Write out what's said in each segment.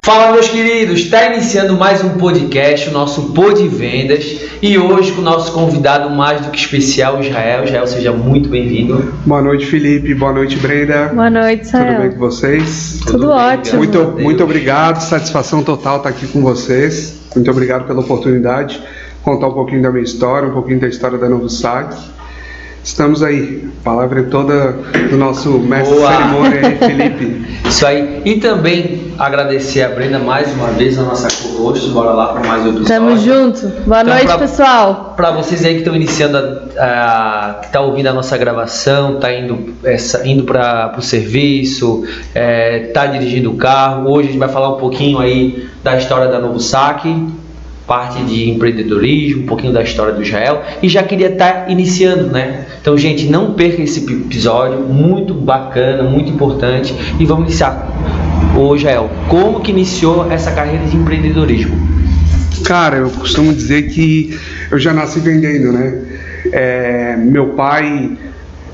Fala, meus queridos, está iniciando mais um podcast, o nosso Pod Vendas, e hoje com o nosso convidado mais do que especial, Israel. Israel, seja muito bem-vindo. Boa noite, Felipe. Boa noite, Brenda. Boa noite, Israel. Tudo bem com vocês? Tudo ótimo. Muito obrigado, satisfação total estar aqui com vocês. Muito obrigado pela oportunidade de contar um pouquinho da minha história, um pouquinho da história da Novo Saque. Estamos aí, a palavra é toda do nosso mestre de cerimônia aí, Felipe. Isso aí, e também agradecer a Brenda mais uma vez, a nossa co-host. Bora lá para mais outro episódio. Tamo junto. Boa noite, pessoal. Para vocês aí que estão iniciando, que tá ouvindo a nossa gravação, tá indo para o serviço, tá dirigindo o carro. Hoje a gente vai falar um pouquinho aí da história da Novo Saque, parte de empreendedorismo, um pouquinho da história do Israel, e já queria estar iniciando, né? Então, gente, não perca esse episódio, muito bacana, muito importante, e vamos iniciar. Ô, Israel, como que iniciou essa carreira de empreendedorismo? Cara, eu costumo dizer que eu já nasci vendendo, né? Meu pai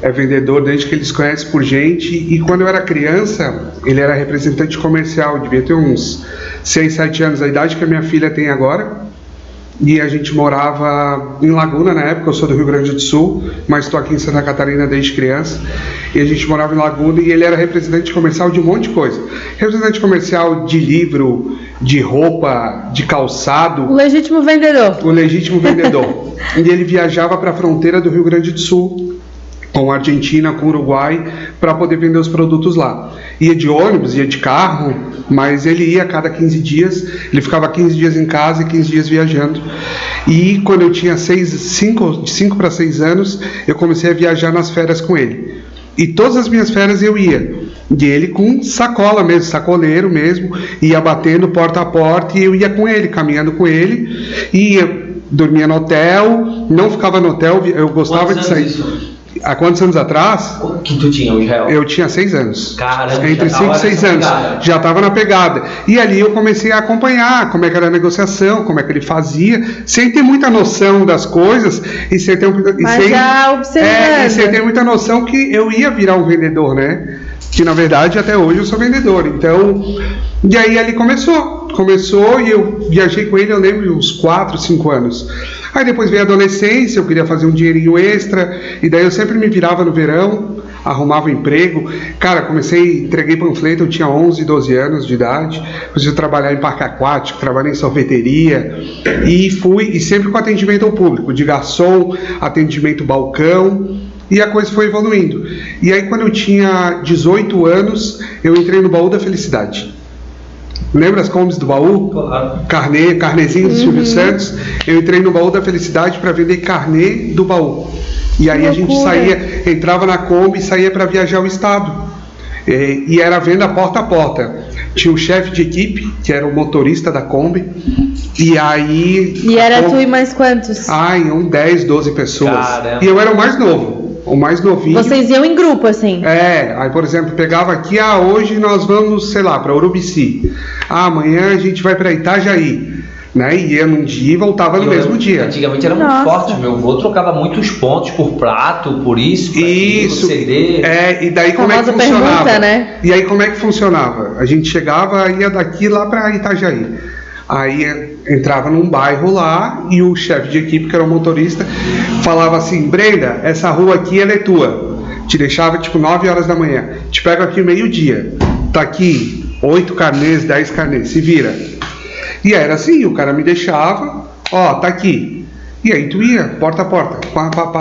é vendedor desde que ele se conhece por gente, e quando eu era criança, ele era representante comercial, devia ter uns 6, 7 anos, a idade que a minha filha tem agora, e a gente morava em Laguna na época. Eu sou do Rio Grande do Sul, mas estou aqui em Santa Catarina desde criança, e a gente morava em Laguna, e ele era representante comercial de um monte de coisa, representante comercial de livro, de roupa, de calçado. O legítimo vendedor. E ele viajava para a fronteira do Rio Grande do Sul, com a Argentina, com o Uruguai, para poder vender os produtos lá. Ia de ônibus, ia de carro, mas ele ia a cada 15 dias, ele ficava 15 dias em casa e 15 dias viajando. E quando eu tinha 5 para 6 anos, eu comecei a viajar nas férias com ele. E todas as minhas férias eu ia. E ele com sacola mesmo, sacoleiro mesmo, ia batendo porta a porta, e eu ia com ele, caminhando com ele, e dormia no hotel, não ficava no hotel, eu gostava de sair. Isso? Há quantos anos atrás? Que tu tinha, Israel? Eu tinha 6 anos. Caramba, entre 5 e 6 anos. Já estava na pegada. E ali eu comecei a acompanhar como é que era a negociação, como é que ele fazia, sem ter muita noção das coisas, e sem ter muita noção que eu ia virar um vendedor, né? Que na verdade até hoje eu sou vendedor. Então, e aí ali começou e eu viajei com ele, eu lembro, uns 4, 5 anos. Aí depois veio a adolescência, eu queria fazer um dinheirinho extra, e daí eu sempre me virava no verão, arrumava um emprego. Cara, entreguei panfleto, eu tinha 11, 12 anos de idade, comecei a trabalhar em parque aquático, trabalhei em sorveteria, e sempre com atendimento ao público, de garçom, atendimento balcão, e a coisa foi evoluindo. E aí quando eu tinha 18 anos, eu entrei no Baú da Felicidade. Lembra as combis do baú? Claro. Carnezinho do Silvio Santos. Eu entrei no Baú da Felicidade para vender carnê do baú. E aí a gente entrava na Kombi e saía para viajar o estado. E era venda porta a porta. Tinha o chefe de equipe, que era o motorista da Kombi. E aí... E era tu e mais quantos? Em 10, 12 pessoas. Caramba. E eu era o mais novo. O mais novinho. Vocês iam em grupo, assim? Aí por exemplo, pegava aqui, hoje nós vamos, sei lá, para Urubici. Amanhã a gente vai para Itajaí, né? E ia num dia e voltava no mesmo dia. Antigamente era muito forte, meu avô trocava muitos pontos por prato, por isso, isso, CD. E daí como é que funcionava? Pergunta, né? E aí como é que funcionava? A gente chegava, ia daqui lá para Itajaí. Aí entrava num bairro lá, e o chefe de equipe, que era o motorista, falava assim: Brenda, essa rua aqui ela é tua. Te deixava tipo 9 horas da manhã. Te pego aqui meio-dia. Tá aqui 8 carnês, 10 carnês, se vira. E era assim, o cara me deixava, tá aqui. E aí tu ia, porta a porta,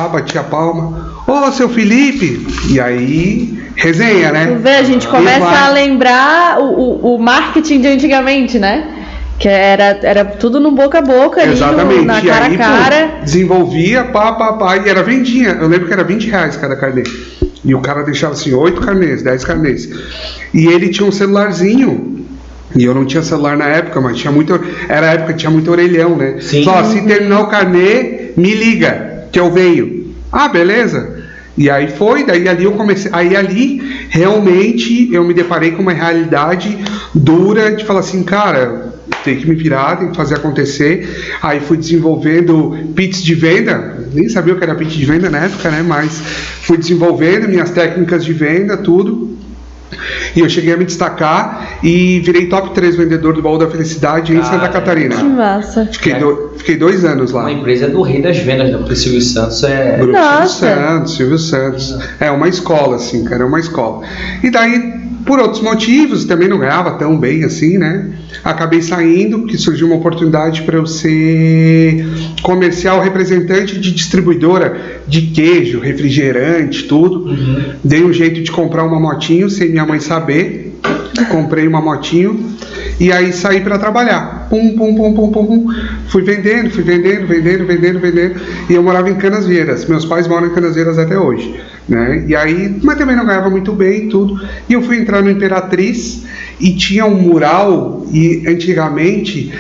batia a palma. Ô, seu Felipe! E aí, resenha, né? Tu vê, a gente começa a lembrar o marketing de antigamente, né? Que era tudo no boca a boca, ali, na cara a cara. Desenvolvia, e era vendinha. Eu lembro que era R$20 cada carnê. E o cara deixava assim, 8 carnês, 10 carnês. E ele tinha um celularzinho, e eu não tinha celular na época, mas tinha muito. Era a época que tinha muito orelhão, né? Sim. Só, se terminar o carnê, me liga, que eu venho. Beleza. E aí daí ali eu comecei, ali realmente eu me deparei com uma realidade dura de falar assim, cara, tem que me virar, tem que fazer acontecer. Aí fui desenvolvendo pitch de venda, nem sabia o que era pitch de venda na época, né? Mas fui desenvolvendo minhas técnicas de venda, tudo. E eu cheguei a me destacar e virei top 3 vendedor do Baú da Felicidade em Santa Catarina. Que massa. Fiquei 2 anos lá. Uma empresa do rei das vendas, né? Porque o Silvio Santos é... Grupo Silvio Santos. É uma escola, assim, cara, é uma escola. E daí, por outros motivos, também não ganhava tão bem assim, né? Acabei saindo, porque surgiu uma oportunidade para eu ser comercial representante de distribuidora de queijo, refrigerante, tudo. Dei um jeito de comprar uma motinho sem minha mãe saber. Comprei uma motinho e aí saí para trabalhar. Fui vendendo. E eu morava em Canasvieiras. Meus pais moram em Canasvieiras até hoje, né? E aí, mas também não ganhava muito bem, tudo. E eu fui entrar no Imperatriz e tinha um mural, e antigamente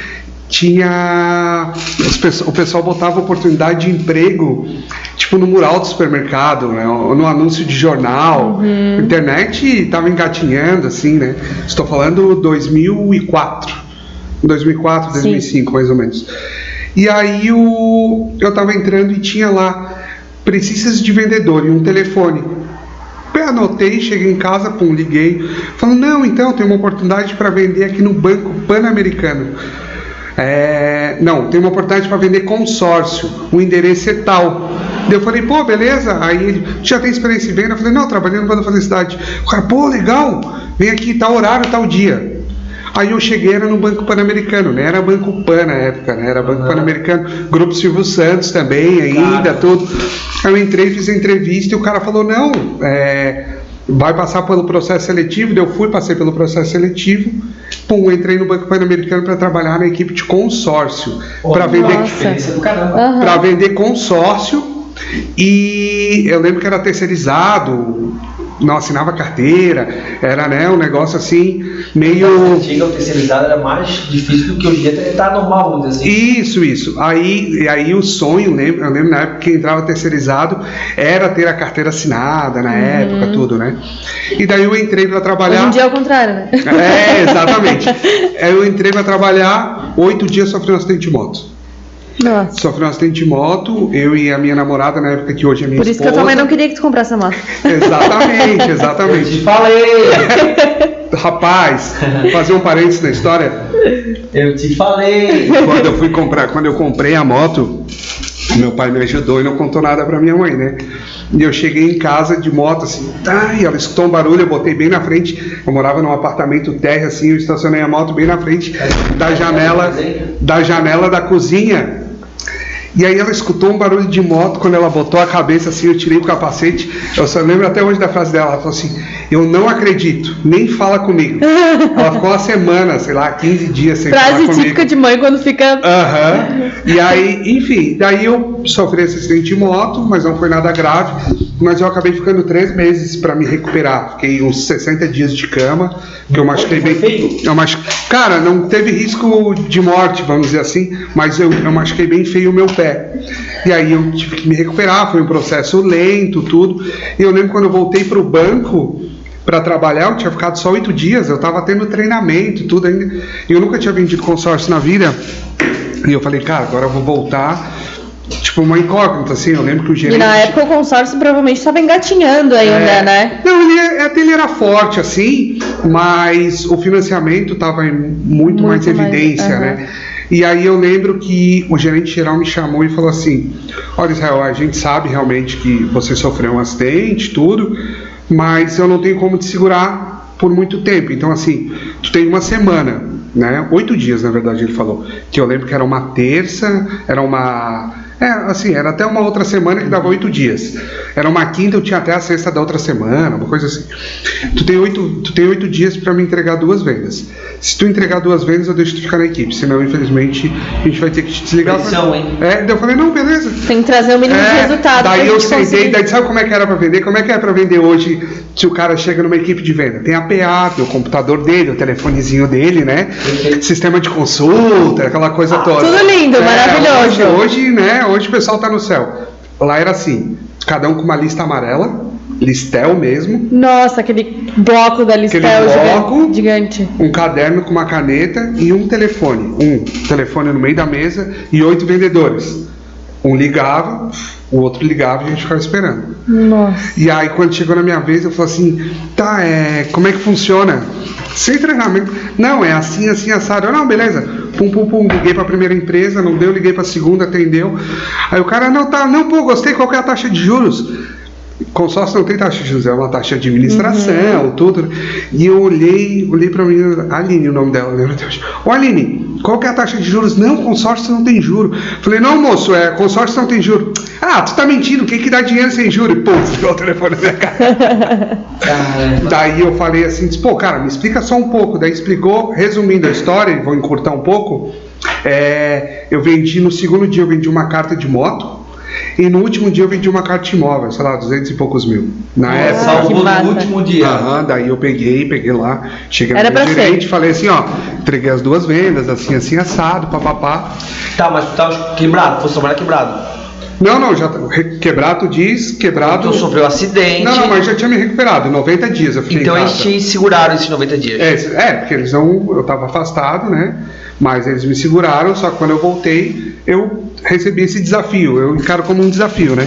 tinha o pessoal botava oportunidade de emprego tipo no mural do supermercado, né? Ou no anúncio de jornal. A internet estava engatinhando assim, né? Estou falando 2004, 2005 mais ou menos. E aí eu estava entrando e tinha lá precisas de vendedor e um telefone. Eu anotei, cheguei em casa, liguei, falando, não, então tem uma oportunidade para vender aqui no Banco Pan-Americano. Não, tem uma oportunidade para vender consórcio, o endereço é tal. Daí eu falei, pô, beleza. Aí ele, já tem experiência em venda? Eu falei, não, trabalhei no Banco da Felicidade. O cara, pô, legal, vem aqui, tal horário, tal dia. Aí eu cheguei, era no Banco Pan-Americano, né? Era Banco Pan na época, né? Era Banco Pan-Americano, Grupo Silvio Santos também, ainda, tudo. Aí eu entrei, fiz a entrevista e o cara falou, não, vai passar pelo processo seletivo. Daí eu fui, passei pelo processo seletivo, entrei no Banco Pan-Americano para trabalhar na equipe de consórcio, para vender consórcio. E eu lembro que era terceirizado, não assinava carteira, era, né, um negócio assim, meio... Antiga, o terceirizado era mais difícil do que hoje em dia, tá normal, vamos dizer assim. Isso. Aí o sonho, eu lembro na época que entrava terceirizado, era ter a carteira assinada na época, tudo, né? E daí eu entrei para trabalhar... Hoje em dia é o contrário, né? Exatamente. Eu entrei para trabalhar, 8 dias sofri um acidente de moto. Nossa. Sofri um acidente de moto, eu e a minha namorada, na época que hoje é minha esposa. Por isso que eu também não queria que tu comprasse a moto. Exatamente. Eu te falei! Rapaz, fazer um parênteses na história. Eu te falei! Quando eu comprei a moto, meu pai me ajudou e não contou nada pra minha mãe, né? E eu cheguei em casa de moto, assim, e ela escutou um barulho, eu botei bem na frente. Eu morava num apartamento térreo, assim, eu estacionei a moto bem na frente da janela da cozinha. E aí ela escutou um barulho de moto, quando ela botou a cabeça assim, eu tirei o capacete. Eu só lembro até hoje da frase dela, ela falou assim, eu não acredito, nem fala comigo. Ela ficou uma semana, sei lá, 15 dias sem falar comigo. Frase típica de mãe quando fica... E aí, enfim, daí eu sofri esse acidente de moto, mas não foi nada grave. Mas eu acabei ficando 3 meses para me recuperar. Fiquei uns 60 dias de cama, que eu machuquei bem. Cara, não teve risco de morte, vamos dizer assim, mas eu machuquei bem feio o meu pé. E aí eu tive que me recuperar, foi um processo lento, tudo. E eu lembro quando eu voltei para o banco para trabalhar, eu tinha ficado só 8 dias, eu estava tendo treinamento, tudo ainda. E eu nunca tinha vendido consórcio na vida. E eu falei, cara, agora eu vou voltar. Tipo, uma incógnita, assim, eu lembro que o gerente... E na época o consórcio provavelmente estava engatinhando ainda, né? Não, ele era forte, assim, mas o financiamento estava em muito mais evidência, né? E aí eu lembro que o gerente geral me chamou e falou assim, olha, Israel, a gente sabe realmente que você sofreu um acidente, tudo, mas eu não tenho como te segurar por muito tempo. Então, assim, tu tem uma semana, né? 8 dias, na verdade, ele falou. Que eu lembro que era uma terça, era até uma outra semana que dava 8 dias. Era uma quinta, eu tinha até a sexta da outra semana, uma coisa assim. Tu tem 8 dias para me entregar 2 vendas. Se tu entregar 2 vendas, eu deixo tu ficar na equipe. Senão, infelizmente, a gente vai ter que te desligar. Daí eu falei, não, beleza. Tem que trazer o mínimo de resultado. Daí eu sentei, daí sabe como é que era para vender? Como é que é para vender hoje se o cara chega numa equipe de venda? Tem a PA, tem o computador dele, o telefonezinho dele, né? Sistema de consulta, aquela coisa toda. Tudo lindo, maravilhoso. Hoje, né? Hoje o pessoal tá no céu. Lá era assim, cada um com uma lista amarela, listel mesmo. Nossa, aquele bloco da listel gigante. Um caderno com uma caneta e um telefone. Um telefone no meio da mesa e 8 vendedores. Um ligava, o outro ligava e a gente ficava esperando. Nossa. E aí quando chegou na minha vez, eu falei assim, tá, como é que funciona? Sem treinamento. Não, é assim, assim, assado. Eu, não, beleza. Pum, pum, pum, liguei pra primeira empresa, não deu, liguei pra segunda, atendeu. Aí o cara, não, pô, gostei, qual que é a taxa de juros? Consórcio não tem taxa de juros, é uma taxa de administração, tudo. E eu olhei pra mim, Aline, o nome dela, lembra até hoje. Ô Aline, qual que é a taxa de juros? Não, consórcio não tem juro. Falei, não, moço, consórcio não tem juro. Ah, tu tá mentindo, quem que dá dinheiro sem juro? E pô, desligou o telefone na minha cara. Daí eu falei assim, pô, cara, me explica só um pouco. Daí explicou, resumindo a história, vou encurtar um pouco. Eu vendi, no segundo dia eu vendi uma carta de moto. E no último dia eu vendi uma carta de imóvel, sei lá, 200 e poucos mil. Na época. Salvou no último dia. Daí eu peguei lá, cheguei no meu gerente e falei assim, ó, entreguei as 2 vendas, assim, assim, assado, papapá. Tá, mas tu tava quebrado, fosse trabalhar quebrado. Não, já quebrado diz, quebrado. Tu sofreu um acidente. Não, mas já tinha me recuperado, 90 dias eu fiquei então em casa. Então eles te seguraram esses 90 dias. Porque eles não, eu tava afastado, né? Mas eles me seguraram, só que quando eu voltei, eu recebi esse desafio, eu encaro como um desafio, né?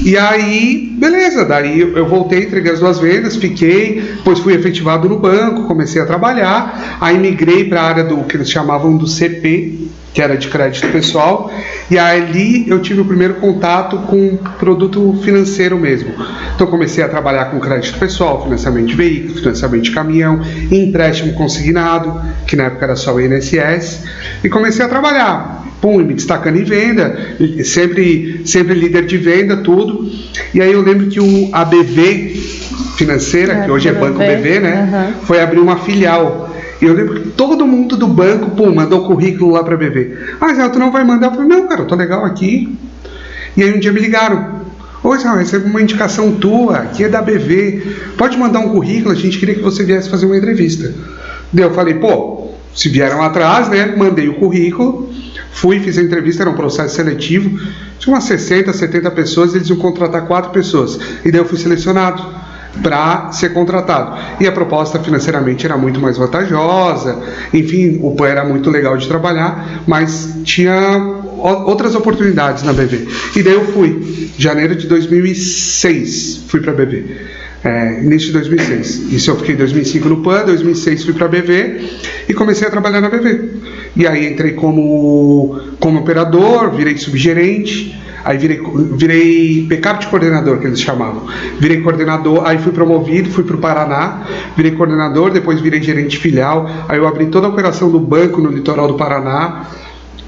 E aí, beleza, daí eu voltei, entreguei as 2 vendas, fiquei, depois fui efetivado no banco, comecei a trabalhar, aí migrei para a área do que eles chamavam do CP, que era de crédito pessoal, e ali eu tive o primeiro contato com produto financeiro mesmo. Então comecei a trabalhar com crédito pessoal, financiamento de veículo, financiamento de caminhão, empréstimo consignado, que na época era só o INSS, e comecei a trabalhar, me destacando em venda, sempre líder de venda, tudo. E aí eu lembro que o ABV Financeira, que hoje é Banco BV, né, foi abrir uma filial. E eu lembro que todo mundo do banco, mandou currículo lá para BV. Ah, Zé, tu não vai mandar? Eu falei, não, cara, eu tô legal aqui. E aí um dia me ligaram. Oi, Zé, eu recebo uma indicação tua, aqui é da BV. Pode mandar um currículo, a gente queria que você viesse fazer uma entrevista. Daí eu falei, se vieram atrás, né, mandei o currículo. Fui, fiz a entrevista, era um processo seletivo. Tinha umas 60, 70 pessoas, eles iam contratar 4 pessoas. E daí eu fui selecionado para ser contratado. E a proposta financeiramente era muito mais vantajosa, enfim, o PAN era muito legal de trabalhar, mas tinha outras oportunidades na BV. E daí eu fui, janeiro de 2006, fui para a BV. Início de 2006. Isso eu fiquei em 2005 no PAN, 2006 fui para a BV e comecei a trabalhar na BV. E aí entrei como operador, virei subgerente. Aí virei backup de coordenador, que eles chamavam. Virei coordenador, aí fui promovido, fui para o Paraná, virei coordenador, depois virei gerente de filial. Aí eu abri toda a operação do banco no litoral do Paraná.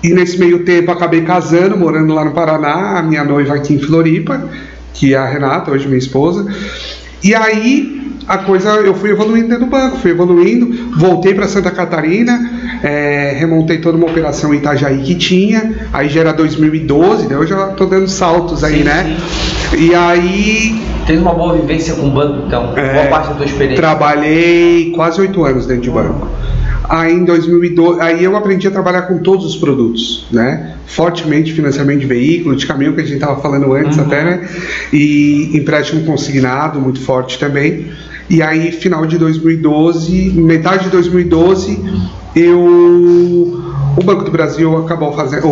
E nesse meio tempo acabei casando, morando lá no Paraná, a minha noiva aqui em Floripa, que é a Renata, hoje minha esposa. E aí a coisa, eu fui evoluindo dentro do banco, voltei para Santa Catarina, remontei toda uma operação em Itajaí que tinha, aí já era 2012, daí eu já tô dando saltos aí, sim, né? Sim. E aí... Teve uma boa vivência com o banco, então? Boa parte da tua experiência? Trabalhei quase 8 anos dentro de banco. Aí em 2012, aí eu aprendi a trabalhar com todos os produtos, né? Fortemente financiamento de veículo, de caminhão, que a gente estava falando antes até, né? E empréstimo consignado, muito forte também. E aí, final de 2012, metade de 2012, o Banco do Brasil acabou fazendo,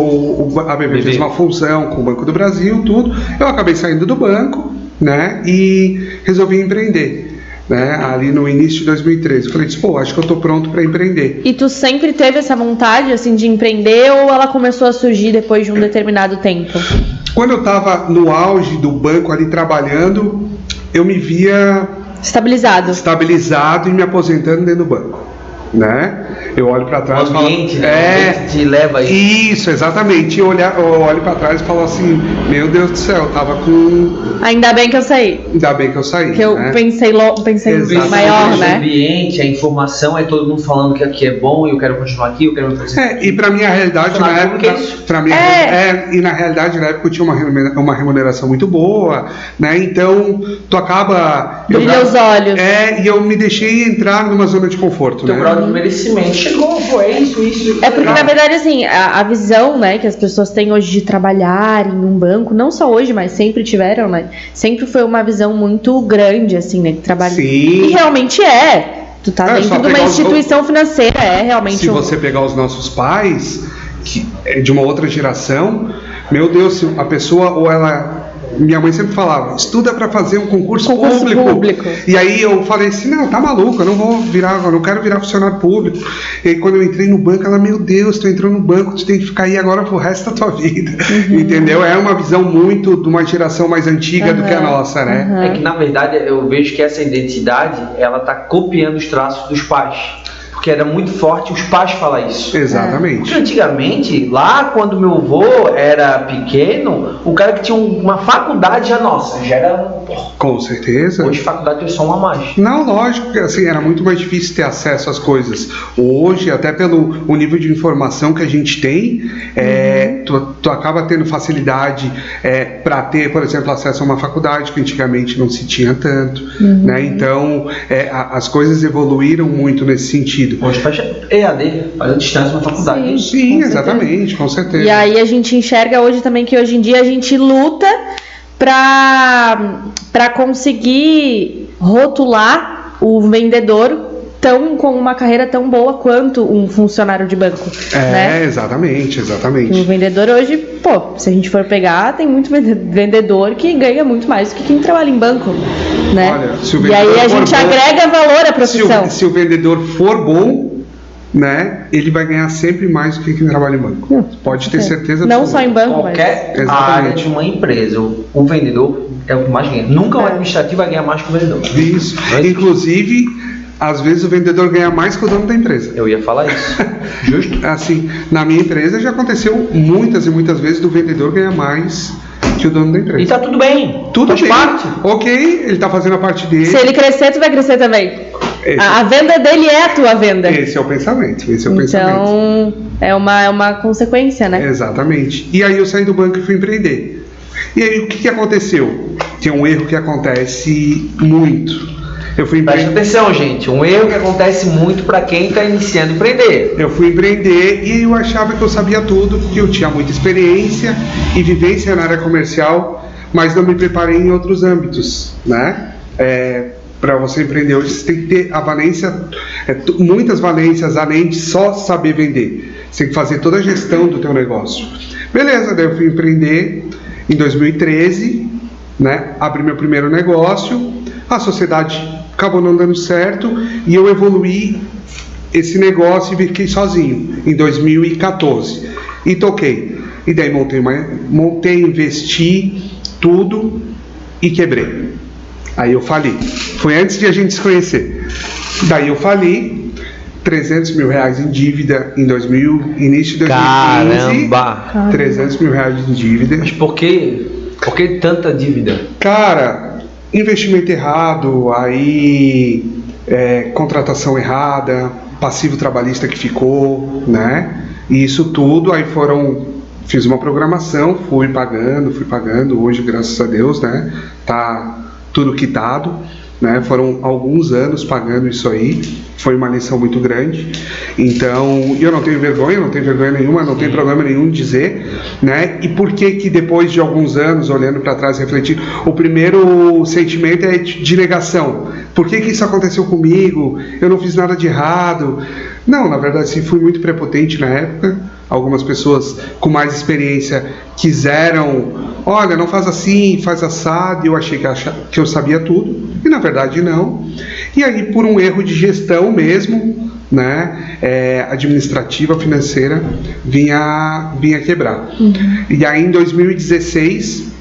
a BV fez uma fusão com o Banco do Brasil, tudo. Eu acabei saindo do banco, né? E resolvi empreender. Né, ali no início de 2013, eu falei, acho que eu tô pronto para empreender. E tu sempre teve essa vontade, assim, de empreender, ou ela começou a surgir depois de um determinado tempo? Quando eu tava no auge do banco ali trabalhando, eu me via estabilizado e me aposentando dentro do banco, né? Eu olho para trás e falo, te leva aí. Isso, exatamente. Eu olho para trás e falo assim, meu Deus do céu, eu tava com... Ainda bem que eu saí. Que eu pensei maior, né? O ambiente, a informação, é todo mundo falando que aqui é bom e eu quero continuar aqui, eu quero me fazer. E para minha realidade na época, e na realidade na época eu tinha uma remuneração muito boa, né? Então tu acaba... Brilha os olhos. E eu me deixei entrar numa zona de conforto, né? Teu grau de merecimento chegou, foi isso. É porque, na verdade, assim, a visão, né, que as pessoas têm hoje de trabalhar em um banco, não só hoje, mas sempre tiveram, né? Sempre foi uma visão muito grande, assim, né? Que trabalha. Sim. E realmente tu tá dentro de uma instituição financeira, realmente. Se você pegar os nossos pais, que é de uma outra geração, Meu Deus, se a pessoa ou ela... Minha mãe sempre falava, estuda para fazer um concurso público. E aí eu falei assim, não, tá maluco, eu não quero virar funcionário público. E aí quando eu entrei no banco, ela, meu Deus, tu entrou no banco, tu tem que ficar aí agora pro resto da tua vida. Entendeu? É uma visão muito de uma geração mais antiga do que a nossa, né? É que na verdade eu vejo que essa identidade, ela tá copiando os traços dos pais. Porque era muito forte os pais falar isso. Exatamente. Porque antigamente, lá quando meu avô era pequeno, o cara que tinha uma faculdade já era... Com certeza. Hoje faculdade é só uma mais. Não, lógico que assim, era muito mais difícil ter acesso às coisas. Hoje, até pelo o nível de informação que a gente tem, tu acaba tendo facilidade para ter, por exemplo, acesso a uma faculdade que antigamente não se tinha tanto. Né? Então, as coisas evoluíram muito nesse sentido. Hoje faz EAD, faz a distância na faculdade. Sim, exatamente, com certeza. E aí a gente enxerga hoje também que hoje em dia a gente luta para conseguir rotular o vendedor com uma carreira tão boa quanto um funcionário de banco. Né? Exatamente. O vendedor hoje, se a gente for pegar, tem muito vendedor que ganha muito mais do que quem trabalha em banco. Né? Olha, e aí a gente agrega valor à profissão. Se o vendedor for bom, né, ele vai ganhar sempre mais do que quem trabalha em banco. Pode ter certeza. Não só em banco, qualquer área de uma empresa, o vendedor é o que mais ganha. Nunca o administrativo vai ganhar mais que o vendedor. Isso. Inclusive, às vezes o vendedor ganha mais que o dono da empresa. Eu ia falar isso. Justo? Assim, na minha empresa já aconteceu muitas e muitas vezes do vendedor ganhar mais que o dono da empresa. E tá tudo bem. Tudo faz bem. parte. Ok, ele tá fazendo a parte dele. Se ele crescer, tu vai crescer também. A venda dele é a tua venda. Esse é o pensamento. Então, é uma consequência, né? Exatamente. E aí eu saí do banco e fui empreender. E aí o que aconteceu? Tem um erro que acontece muito. Presta atenção, gente. Um erro que acontece muito para quem está iniciando a empreender. Eu fui empreender e eu achava que eu sabia tudo, porque eu tinha muita experiência e vivência na área comercial, mas não me preparei em outros âmbitos, né? Para você empreender hoje, você tem que ter a valência, muitas valências, além de só saber vender. Você tem que fazer toda a gestão do teu negócio. Beleza, daí eu fui empreender em 2013, né? Abri meu primeiro negócio, a sociedade acabou não dando certo e eu evoluí esse negócio e fiquei sozinho em 2014 e toquei. E daí montei, investi tudo e quebrei. Aí eu falei. Foi antes de a gente se conhecer. Daí eu falei, 300 mil reais em dívida em início de 2015. Caramba! 300 mil reais em dívida. Mas por que tanta dívida? Cara, investimento errado, aí contratação errada, passivo trabalhista que ficou, né? E isso tudo, aí fiz uma programação, fui pagando, hoje graças a Deus, né? Tá tudo quitado, né? Foram alguns anos pagando isso aí, foi uma lição muito grande. Então, eu não tenho vergonha nenhuma, não tenho problema nenhum em dizer, né? E por que depois de alguns anos, olhando para trás, refletindo, o primeiro sentimento é de negação. Por que isso aconteceu comigo? Eu não fiz nada de errado. Não, na verdade, sim, fui muito prepotente na época. Algumas pessoas com mais experiência quiseram, olha, não faz assim, faz assado. Eu achei que eu sabia tudo, e na verdade não. E aí, por um erro de gestão mesmo, né, administrativa, financeira, vinha quebrar. E aí, em 2016,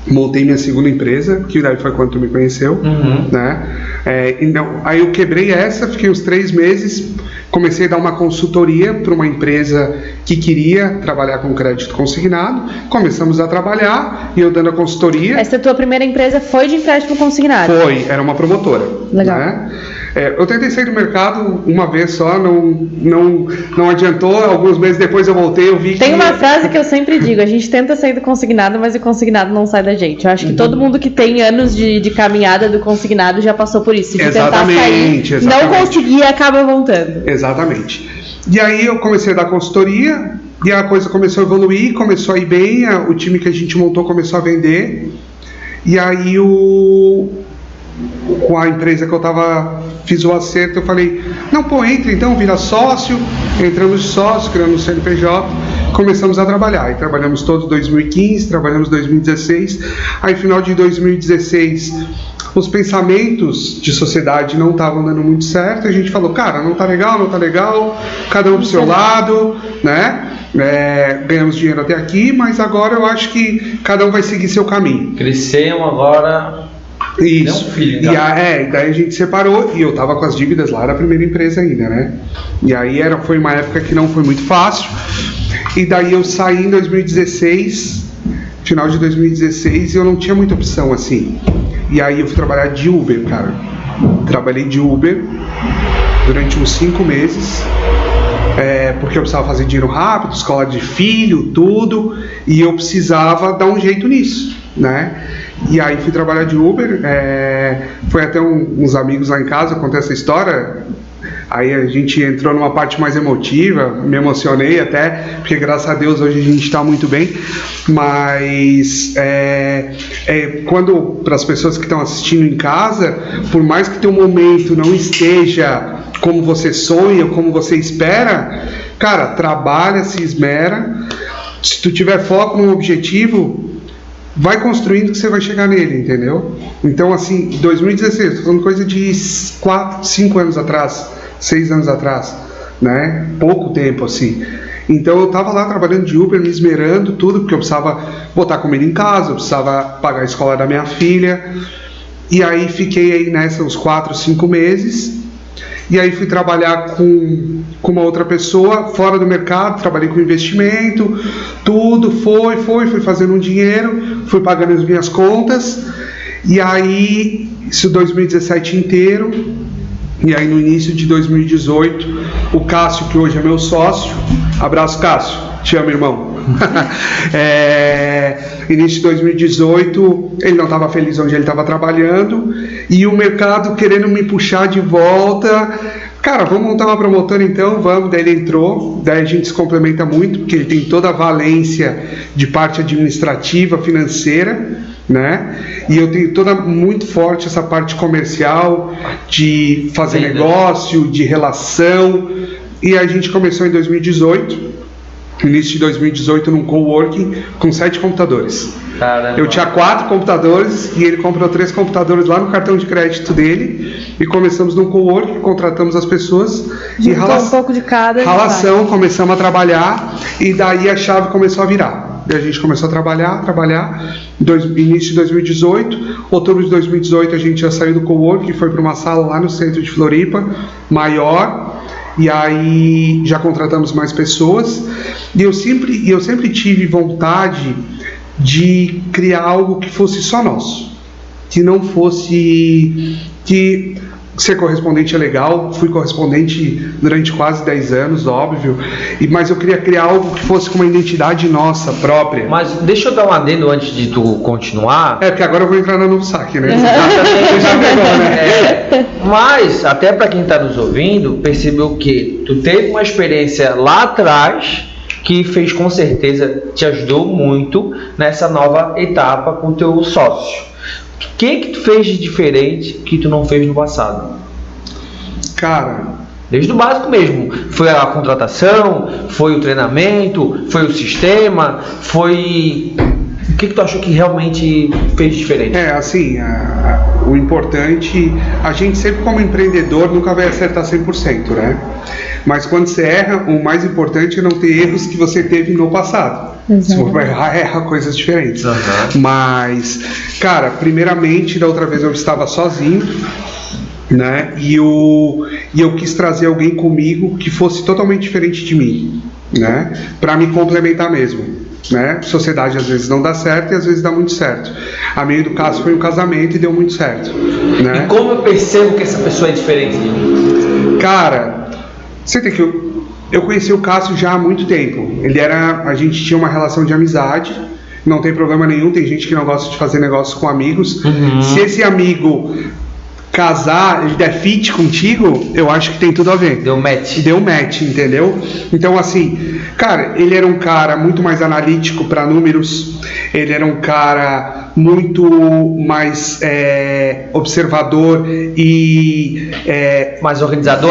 montei minha segunda empresa, que daí foi quando tu me conheceu, né? Então, aí eu quebrei fiquei uns 3 meses, comecei a dar uma consultoria para uma empresa que queria trabalhar com crédito consignado, começamos a trabalhar e eu dando a consultoria. Essa tua primeira empresa foi de empréstimo consignado? Foi, era uma promotora. Legal. Né? Eu tentei sair do mercado uma vez só, não adiantou, alguns meses depois eu voltei, eu vi que... Tem uma frase que eu sempre digo, a gente tenta sair do consignado, mas o consignado não sai da gente. Eu acho que todo mundo que tem anos de caminhada do consignado já passou por isso, de tentar sair, não conseguir e acaba voltando. Exatamente. E aí eu comecei a dar consultoria, e a coisa começou a evoluir, começou a ir bem, o time que a gente montou começou a vender, e aí com a empresa que eu fiz o acerto, eu falei, não, entra então, vira sócio. Entramos de sócio, criamos o CNPJ, começamos a trabalhar. Aí trabalhamos todo 2015, trabalhamos 2016. Aí final de 2016, os pensamentos de sociedade não estavam dando muito certo. A gente falou, cara, não tá legal, cada um pro seu lado, né? Ganhamos dinheiro até aqui, mas agora eu acho que cada um vai seguir seu caminho. Crescemos agora. Isso. Filho, daí a gente separou e eu tava com as dívidas lá da primeira empresa ainda, né? E aí foi uma época que não foi muito fácil. E daí eu saí em 2016, final de 2016, e eu não tinha muita opção assim. E aí eu fui trabalhar de Uber, cara. Trabalhei de Uber durante uns 5 meses. Porque eu precisava fazer dinheiro rápido, escola de filho, tudo, e eu precisava dar um jeito nisso, né? E aí fui trabalhar de Uber, foi até uns amigos lá em casa, contei essa história, aí a gente entrou numa parte mais emotiva, me emocionei até, porque graças a Deus hoje a gente está muito bem, mas quando, para as pessoas que estão assistindo em casa, por mais que teu momento não esteja como você sonha, como você espera, cara, trabalha, se esmera, se tu tiver foco num objetivo, vai construindo que você vai chegar nele, entendeu? Então, assim, 2016, tô falando coisa de 4, 5 anos atrás, 6 anos atrás, né? Pouco tempo, assim. Então, eu tava lá trabalhando de Uber, me esmerando, tudo, porque eu precisava botar comida em casa, eu precisava pagar a escola da minha filha. E aí, fiquei aí nessa uns 4, 5 meses. E aí fui trabalhar com uma outra pessoa fora do mercado, trabalhei com investimento, tudo, fui fazendo um dinheiro, fui pagando as minhas contas, e aí, isso 2017 inteiro, e aí no início de 2018, o Cássio, que hoje é meu sócio, abraço Cássio, te amo, irmão. Início de 2018, ele não estava feliz onde ele estava trabalhando e o mercado querendo me puxar de volta. Cara, vamos montar uma promotora então? Vamos. Daí ele entrou, daí a gente se complementa muito, porque ele tem toda a valência de parte administrativa, financeira, né? E eu tenho toda muito forte essa parte comercial, de fazer negócio, de relação. E a gente começou em 2018. Início de 2018 num coworking com 7 computadores. Caramba. Eu tinha 4 computadores e ele comprou 3 computadores lá no cartão de crédito dele e começamos num coworking, contratamos as pessoas e um pouco de cada começamos a trabalhar e daí a chave começou a virar. Daí a gente começou a trabalhar, início de 2018, outubro de 2018 a gente já saiu do coworking e foi para uma sala lá no centro de Floripa, maior. E aí já contratamos mais pessoas e eu sempre tive vontade de criar algo que fosse só nosso, que não fosse que ser correspondente é legal, fui correspondente durante quase 10 anos, óbvio, mas eu queria criar algo que fosse com uma identidade nossa própria. Mas deixa eu dar um adendo antes de tu continuar. Porque agora eu vou entrar no novo saque, né? Já pegou, né? Mas, até para quem está nos ouvindo, percebeu que tu teve uma experiência lá atrás que fez, com certeza, te ajudou muito nessa nova etapa com o teu sócio. O que tu fez de diferente que tu não fez no passado? Cara, desde o básico mesmo. Foi a contratação, foi o treinamento, foi o sistema, foi... O que tu achou que realmente fez diferente? O importante, a gente sempre como empreendedor nunca vai acertar 100%, né? Mas quando você erra, o mais importante é não ter erros que você teve no passado. Se você vai errar, erra coisas diferentes. Mas, cara, primeiramente, da outra vez eu estava sozinho, né? E eu quis trazer alguém comigo que fosse totalmente diferente de mim, né? Para me complementar mesmo. Né? Sociedade às vezes não dá certo e às vezes dá muito certo. A minha do Cássio foi um casamento e deu muito certo, né? E como eu percebo que essa pessoa é diferente de mim? Cara, você tem que... Eu conheci o Cássio já há muito tempo. A gente tinha uma relação de amizade. Não tem problema nenhum. Tem gente que não gosta de fazer negócio com amigos. Se esse amigo casar, ele der fit contigo, eu acho que tem tudo a ver. Deu match, entendeu? Então, assim, cara, ele era um cara muito mais analítico para números, ele era um cara muito mais observador e mais organizado,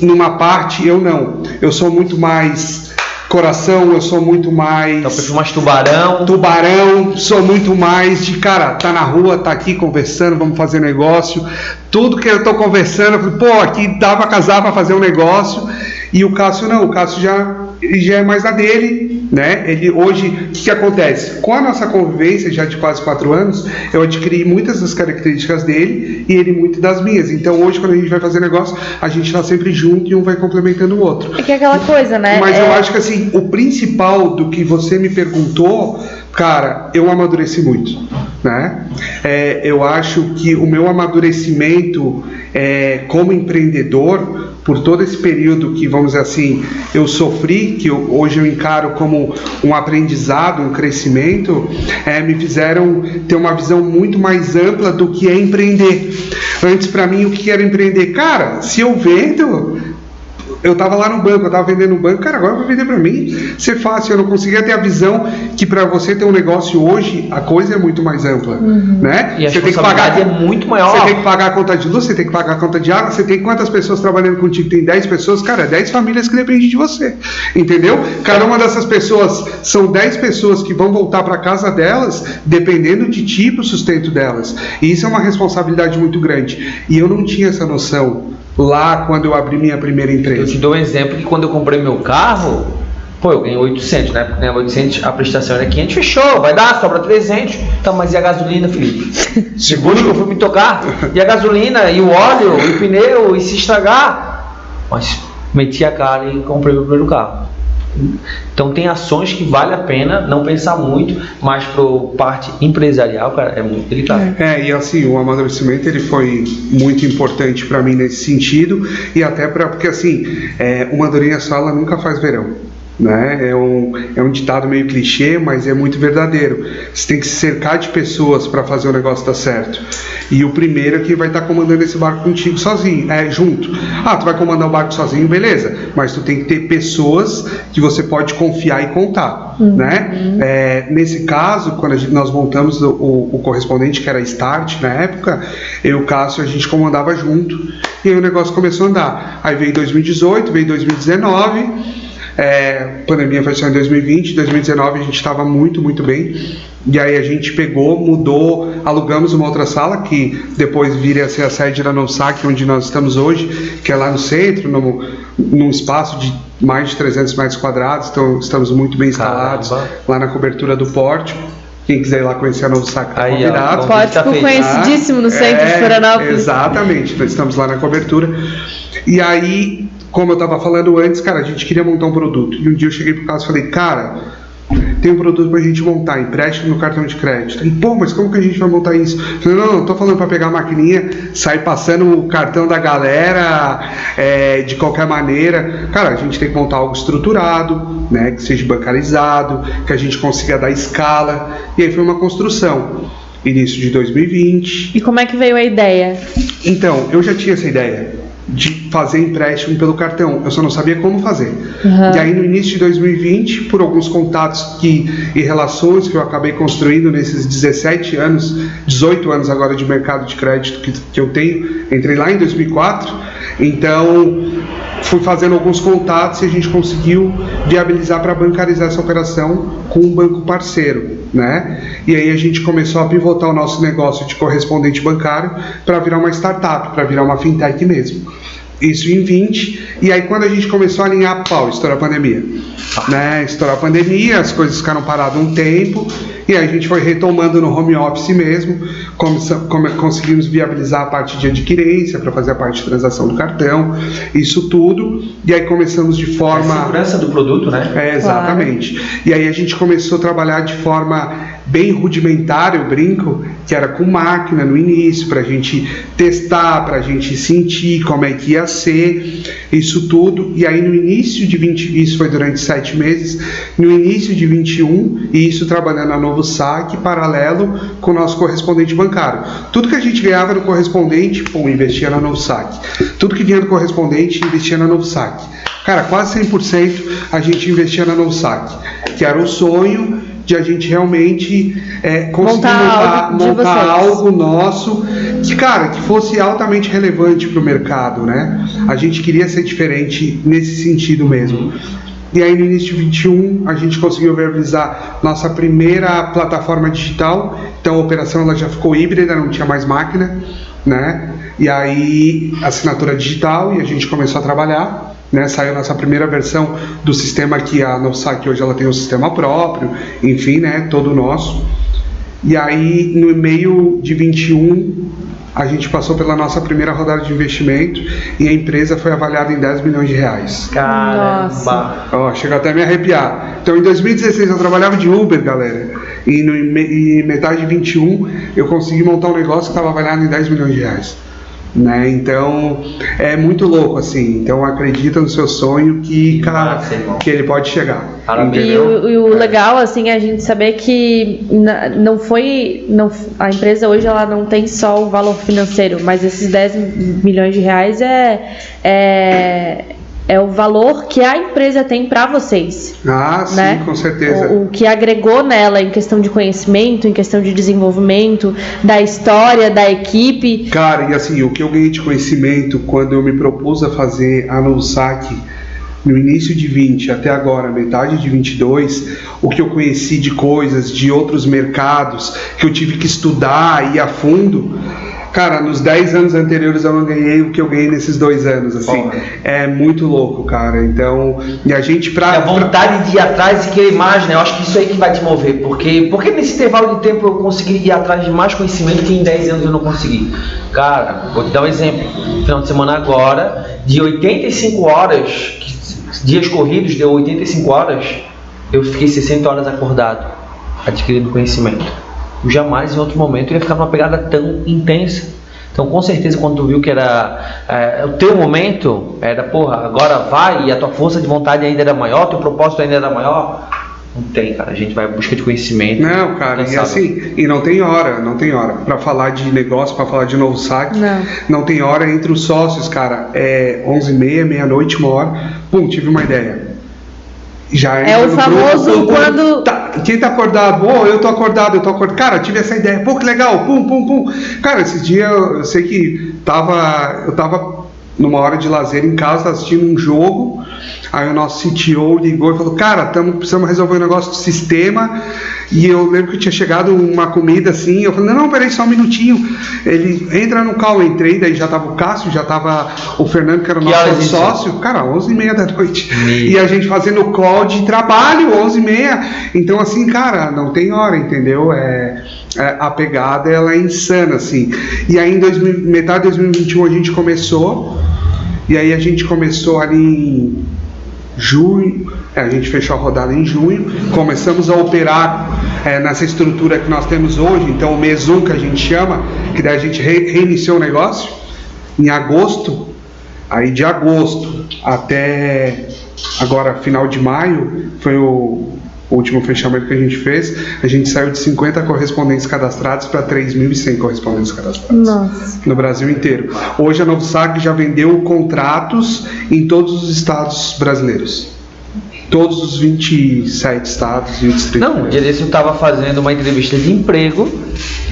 numa parte, eu não. Eu sou muito mais coração, eu sou muito mais... Então, prefiro mais tubarão. Tubarão, sou muito mais de, cara, tá na rua, tá aqui conversando, vamos fazer negócio. Tudo que eu tô conversando, eu falei, pô, aqui dá pra casar, pra fazer um negócio. E o Cássio não, o Cássio já é mais na dele, né? Ele hoje, o que acontece? Com a nossa convivência já de quase 4 anos, eu adquiri muitas das características dele e ele muito das minhas. Então hoje, quando a gente vai fazer negócio, a gente tá sempre junto e um vai complementando o outro. É que é aquela coisa, né? Mas eu acho que assim, o principal do que você me perguntou, cara, eu amadureci muito, né? Eu acho que o meu amadurecimento como empreendedor, por todo esse período que, vamos dizer assim, eu sofri, que hoje eu encaro como um aprendizado, um crescimento, me fizeram ter uma visão muito mais ampla do que é empreender. Antes, para mim, o que era empreender? Cara, se eu vendo... Eu estava lá no banco, eu estava vendendo no banco, cara, agora vai vender para mim, ser fácil. Eu não conseguia ter a visão que para você ter um negócio hoje, a coisa é muito mais ampla, né? E a você responsabilidade tem que pagar, é muito maior. Você tem que pagar a conta de luz, você tem que pagar a conta de água, você tem quantas pessoas trabalhando contigo? Tem 10 pessoas, cara, 10 famílias que dependem de você, entendeu? Cada uma dessas pessoas são 10 pessoas que vão voltar para casa delas, dependendo de ti pro sustento delas. E isso é uma responsabilidade muito grande. E eu não tinha essa noção lá quando eu abri minha primeira empresa. Eu te dou um exemplo que quando eu comprei meu carro, pô, eu ganhei 800, né? Porque ganhava 800, a prestação era 500, fechou, vai dar, sobra 300. Então, mas e a gasolina, Felipe? Segundo que eu fui me tocar, e a gasolina, e o óleo, e o pneu, e se estragar? Mas meti a cara e comprei meu primeiro carro. Então tem ações que vale a pena não pensar muito, mas para parte empresarial, cara, é muito delicado. E assim, o amadurecimento ele foi muito importante para mim nesse sentido, e até porque assim, uma andorinha só ela nunca faz verão. Né? É um ditado meio clichê, mas é muito verdadeiro. Você tem que se cercar de pessoas para fazer o negócio dar certo. E o primeiro é que vai estar comandando esse barco contigo sozinho, junto. Tu vai comandar o barco sozinho, beleza, mas tu tem que ter pessoas que você pode confiar e contar, né? Nesse caso, quando nós montamos o correspondente, que era Start na época, eu e o Cássio, a gente comandava junto, e aí o negócio começou a andar. Aí veio 2018, veio 2019, pandemia foi só em 2020, 2019 a gente estava muito, muito bem. E aí a gente pegou, mudou, alugamos uma outra sala que depois viria a ser a sede da Novsac, onde nós estamos hoje, que é lá no centro, num espaço de mais de 300 metros quadrados, então estamos muito bem instalados. Caramba. Lá na cobertura do pórtico. Quem quiser ir lá conhecer a Novsac está convidado. Pórtico conhecidíssimo no centro de Florianópolis. Exatamente, nós estamos lá na cobertura. E aí, como eu estava falando antes, cara, a gente queria montar um produto. E um dia eu cheguei pro Cássio e falei, cara, tem um produto pra gente montar, empréstimo no cartão de crédito. Ele, pô, mas como que a gente vai montar isso? Eu falei, não, tô falando pra pegar a maquininha, sair passando o cartão da galera de qualquer maneira. Cara, a gente tem que montar algo estruturado, né, que seja bancarizado, que a gente consiga dar escala. E aí foi uma construção. Início de 2020. E como é que veio a ideia? Então, eu já tinha essa ideia de fazer empréstimo pelo cartão, eu só não sabia como fazer. E aí no início de 2020, por alguns contatos e relações que eu acabei construindo nesses 18 anos agora de mercado de crédito que eu tenho, entrei lá em 2004, então fui fazendo alguns contatos e a gente conseguiu viabilizar para bancarizar essa operação com um banco parceiro, né? E aí a gente começou a pivotar o nosso negócio de correspondente bancário para virar uma startup, para virar uma fintech mesmo. Isso em 20, e aí quando a gente começou a alinhar, estourou a pandemia, né? Estourou a pandemia, as coisas ficaram paradas um tempo, e aí a gente foi retomando no home office mesmo, conseguimos viabilizar a parte de adquirência para fazer a parte de transação do cartão, isso tudo, e aí começamos de forma... A segurança do produto, né? Exatamente. Claro. E aí a gente começou a trabalhar de forma bem rudimentar, eu brinco, que era com máquina no início, para a gente testar, para a gente sentir como é que ia ser, isso tudo. E aí no início de 20, isso foi durante 7 meses, no início de 21, e isso trabalhando na Novsac, paralelo com o nosso correspondente bancário. Tudo que a gente ganhava no correspondente, investia na Novsac. Tudo que vinha do correspondente, investia na Novsac. Cara, quase 100% a gente investia na Novsac, que era o sonho de a gente realmente conseguir montar algo nosso que fosse altamente relevante para o mercado, né? A gente queria ser diferente nesse sentido mesmo. E aí no início de 21 a gente conseguiu viabilizar nossa primeira plataforma digital. Então a operação ela já ficou híbrida, não tinha mais máquina, né? E aí assinatura digital, e a gente começou a trabalhar, né? Saiu nossa primeira versão do sistema, que a Novsac hoje ela tem um sistema próprio, enfim, né? Todo nosso. E aí no meio de 21 a gente passou pela nossa primeira rodada de investimento e a empresa foi avaliada em 10 milhões de reais. Caramba! Ó, chega até a me arrepiar. Então, em 2016 eu trabalhava de Uber, galera. E em metade de 21 eu consegui montar um negócio que estava avaliado em 10 milhões de reais. Né? Então, é muito louco, assim. Então, acredita no seu sonho que, cara, que ele pode chegar. E o legal, assim, é a gente saber que a empresa hoje ela não tem só o valor financeiro, mas esses 10 milhões de reais é o valor que a empresa tem para vocês. Sim, com certeza. O que agregou nela em questão de conhecimento, em questão de desenvolvimento, da história, da equipe. Cara, e assim, o que eu ganhei de conhecimento quando eu me propus a fazer a Novsac no início de 20 até agora, metade de 22, o que eu conheci de coisas, de outros mercados, que eu tive que estudar e ir a fundo. Cara, nos 10 anos anteriores eu não ganhei o que eu ganhei nesses 2 anos, assim. É muito louco, cara. Então, e a gente E a vontade de ir atrás e querer mais, né? Eu acho que isso aí que vai te mover. Porque nesse intervalo de tempo eu consegui ir atrás de mais conhecimento que em 10 anos eu não consegui. Cara, vou te dar um exemplo. Final de semana agora, de 85 horas, dias corridos, deu 85 horas, eu fiquei 60 horas acordado, adquirindo conhecimento. Jamais em outro momento eu ia ficar numa pegada tão intensa. Então, com certeza, quando tu viu que era o teu momento, era, agora vai, e a tua força de vontade ainda era maior, teu propósito ainda era maior. Não tem, cara, a gente vai em busca de conhecimento. Não, cara, e assim, e não tem hora. Pra falar de negócio, pra falar de Novsac, não tem hora entre os sócios, cara. É 11h30, meia-noite, 1h, pum, tive uma ideia. Já é o famoso quando... Quem tá acordado? Eu tô acordado. Cara, tive essa ideia. Pô, que legal. Pum. Cara, esse dia eu sei que eu tava numa hora de lazer em casa assistindo um jogo. Aí o nosso CTO ligou e falou: cara, precisamos resolver um negócio do sistema. E eu lembro que tinha chegado uma comida assim. Eu falei: não, peraí, só um minutinho. Ele entra no call, eu entrei. Daí já tava o Cássio, já tava o Fernando, que era o nosso sócio. Cara, 11h30 da noite. E a gente fazendo call de trabalho, 11h30. Então, assim, cara, não tem hora, entendeu? A pegada, ela é insana, assim. E aí, metade de 2021, a gente começou. E aí, a gente começou ali em junho. A gente fechou a rodada em junho. Começamos a operar nessa estrutura que nós temos hoje. Então, o mês 1, que a gente chama, que daí a gente reiniciou o negócio em agosto. Aí, de agosto até agora, final de maio, foi o último fechamento que a gente fez. A gente saiu de 50 correspondentes cadastrados para 3.100 correspondentes cadastrados. Nossa. No Brasil inteiro. Hoje a Novsac já vendeu contratos em todos os estados brasileiros. Todos os 27 estados e o distrito. Não, um dia desse eu estava fazendo uma entrevista de emprego,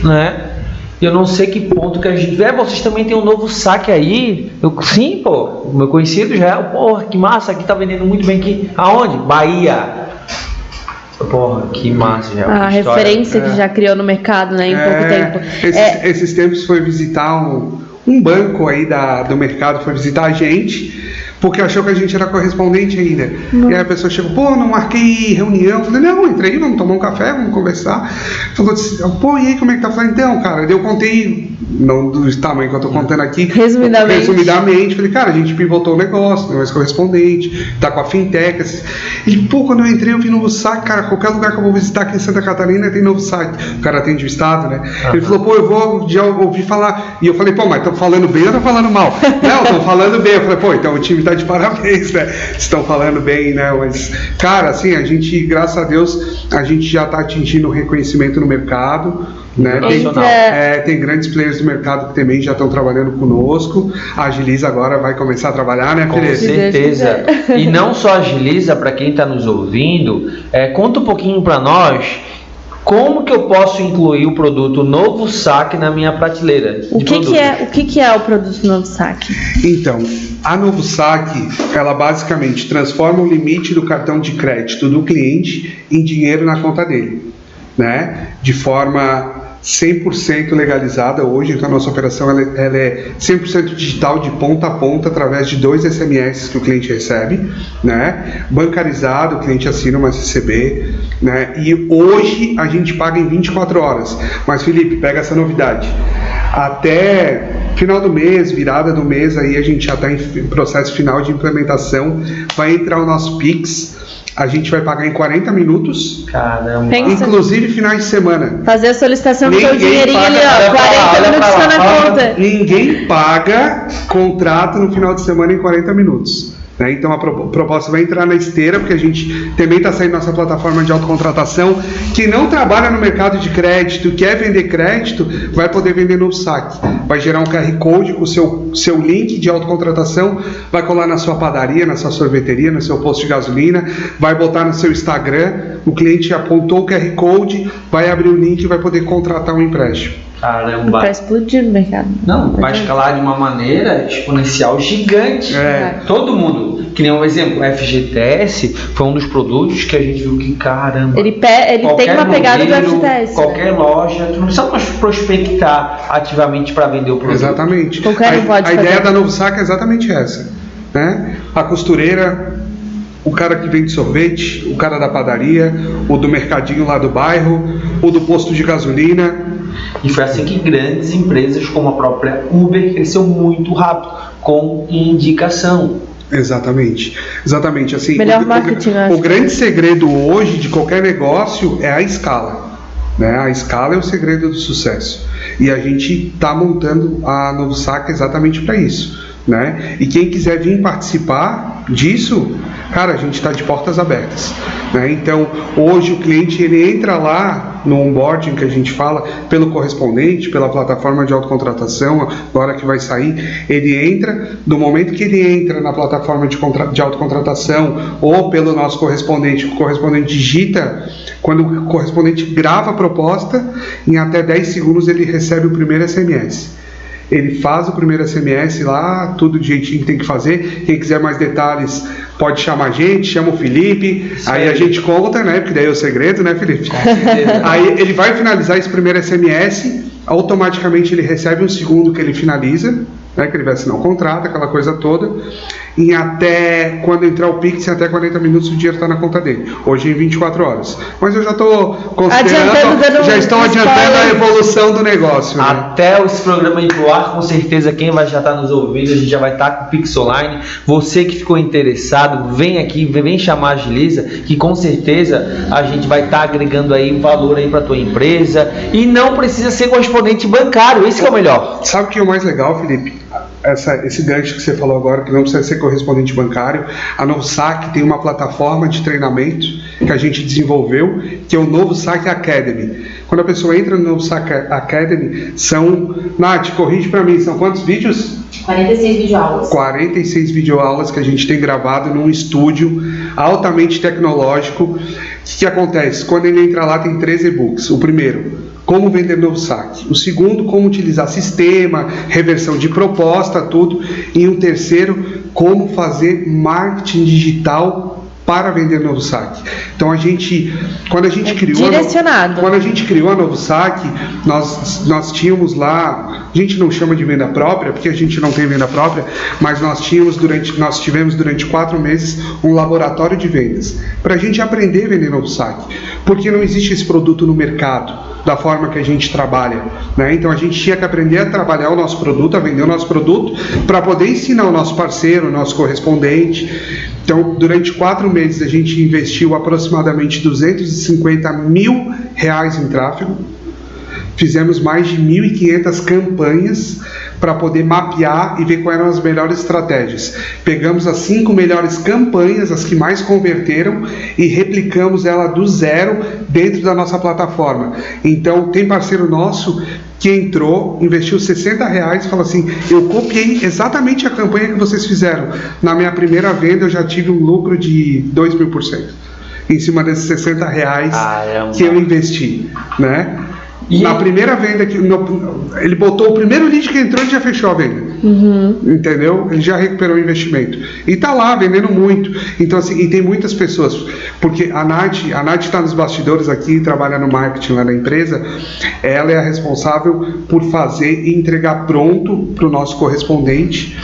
né? E eu não sei que ponto que a gente... vocês também tem um novo saque aí? Sim, o meu conhecido já é... que massa, aqui tá vendendo muito bem aqui. Aonde? Bahia. Que massa, já. A referência que já criou no mercado, né, em pouco tempo. Esses tempos foi visitar um banco aí do mercado, foi visitar a gente, porque achou que a gente era correspondente ainda. E aí a pessoa chegou: não marquei reunião. Eu falei: não, entrei, vamos tomar um café, vamos conversar. Falou assim: e aí, como é que tá? Eu falei: então, cara, eu contei, não do tamanho que eu tô contando aqui, resumidamente, falei: cara, a gente pivotou o negócio, não é mais correspondente, tá com a fintech. Ele: quando eu entrei, eu vi novo saque, cara, qualquer lugar que eu vou visitar aqui em Santa Catarina tem novo saque. O cara atende o estado, né? Ele falou: já ouvi falar. E eu falei: mas tô falando bem ou tô falando mal? Não, tô falando bem. Eu falei: então o time tá de parabéns, né? Estão falando bem, né? Mas, cara, assim, a gente, graças a Deus, a gente já tá atingindo reconhecimento no mercado, né? Tem grandes players do mercado que também já estão trabalhando conosco. A Agiliza agora vai começar a trabalhar, né, Felipe? Com certeza. E não só a Agiliza, para quem está nos ouvindo, conta um pouquinho para nós Como que eu posso incluir o produto Novo Saque na minha prateleira? O que é o produto Novo Saque? Então, a Novo Saque, ela basicamente transforma o limite do cartão de crédito do cliente em dinheiro na conta dele, né? De forma 100% legalizada hoje. Então a nossa operação ela é 100% digital, de ponta a ponta, através de 2 SMS que o cliente recebe, né? Bancarizado, o cliente assina uma SCB, né? E hoje a gente paga em 24 horas. Mas Felipe, pega essa novidade. Até final do mês, virada do mês, aí a gente já está em processo final de implementação. Vai entrar o nosso Pix. A gente vai pagar em 40 minutos. Caramba. Inclusive finais de semana. Fazer a solicitação do seu dinheirinho ali, ó. 40 minutos está na conta. Ninguém paga contrato no final de semana em 40 minutos. Né? Então a proposta vai entrar na esteira, porque a gente também está saindo nossa plataforma de autocontratação. Quem não trabalha no mercado de crédito, quer vender crédito, vai poder vender no saque. Vai gerar um QR Code com o seu link de autocontratação, vai colar na sua padaria, na sua sorveteria, no seu posto de gasolina, vai botar no seu Instagram, o cliente apontou o QR Code, vai abrir o link e vai poder contratar um empréstimo. Caramba. Vai explodir no mercado. Não, vai escalar de uma maneira exponencial gigante. Todo mundo, que nem um exemplo, o FGTS foi um dos produtos que a gente viu que, caramba, ele tem uma pegada do FGTS. Qualquer loja, tu não precisa mais prospectar ativamente para vender o produto. Exatamente. Qualquer um pode fazer. A ideia da Novo Saque é exatamente essa, né? A costureira, o cara que vende sorvete, o cara da padaria, o do mercadinho lá do bairro, o do posto de gasolina. E foi assim que grandes empresas como a própria Uber cresceu muito rápido, com indicação. Exatamente. Assim, melhor marketing, o grande segredo hoje de qualquer negócio é a escala. Né? A escala é o segredo do sucesso. E a gente está montando a Novo Saque exatamente para isso. Né? E quem quiser vir participar disso, cara, a gente está de portas abertas, né? Então hoje o cliente ele entra lá no onboarding que a gente fala, pelo correspondente, pela plataforma de autocontratação, agora que vai sair, ele entra, do momento que ele entra na plataforma de autocontratação ou pelo nosso correspondente, o correspondente digita, quando o correspondente grava a proposta, em até 10 segundos ele recebe o primeiro SMS. Ele faz o primeiro SMS lá, tudo do jeitinho que tem que fazer. Quem quiser mais detalhes pode chamar a gente, chama o Felipe, aí a gente conta, né? Porque daí é o segredo, né, Felipe? Aí ele vai finalizar esse primeiro SMS, automaticamente ele recebe um segundo que ele finaliza, né? Que ele vai assinar o contrato, aquela coisa toda. Em até, quando entrar o Pix, em até 40 minutos o dinheiro está na conta dele. Hoje em 24 horas. Mas eu já estou considerando, já estou adiantando a evolução do negócio. Né? Até esse programa ir pro ar, com certeza quem vai já estar nos ouvindo, a gente já vai estar com o Pix Online. Você que ficou interessado, vem aqui, vem chamar a Agiliza, que com certeza a gente vai estar agregando aí valor aí para tua empresa. E não precisa ser correspondente bancário, isso que é o melhor. Sabe o que é o mais legal, Felipe? Esse gancho que você falou agora, que não precisa ser correspondente bancário. A Novo Saque tem uma plataforma de treinamento que a gente desenvolveu, que é o Novo Saque Academy. Quando a pessoa entra no Novo Saque Academy, são... Nath, corrige para mim, são quantos vídeos? 46 videoaulas. 46 videoaulas que a gente tem gravado num estúdio altamente tecnológico. O que acontece? Quando ele entra lá, tem 3 e-books. O primeiro, como vender Novo Saque. O segundo, como utilizar sistema, reversão de proposta, tudo. E um terceiro, como fazer marketing digital para vender Novo Saque. Então quando a gente criou a Novo Saque, nós tínhamos lá, a gente não chama de venda própria, porque a gente não tem venda própria, mas nós tivemos durante 4 meses um laboratório de vendas, para a gente aprender a vender Novo Saque, porque não existe esse produto no mercado, da forma que a gente trabalha, né? Então a gente tinha que aprender a trabalhar o nosso produto, a vender o nosso produto, para poder ensinar o nosso parceiro, o nosso correspondente. Então, durante 4 meses a gente investiu aproximadamente R$250 mil em tráfego. Fizemos mais de 1.500 campanhas para poder mapear e ver quais eram as melhores estratégias. Pegamos as 5 melhores campanhas, as que mais converteram, e replicamos ela do zero dentro da nossa plataforma. Então, tem parceiro nosso que entrou, investiu R$60 e falou assim: eu copiei exatamente a campanha que vocês fizeram. Na minha primeira venda eu já tive um lucro de 2.000%. em cima desses R$60 que eu investi, né? Na primeira venda, ele botou o primeiro lead que entrou e já fechou a venda. Entendeu? Ele já recuperou o investimento. E tá lá, vendendo muito. Então, assim, e tem muitas pessoas, porque a Nath está nos bastidores aqui, trabalha no marketing lá na empresa. Ela é a responsável por fazer e entregar pronto para o nosso correspondente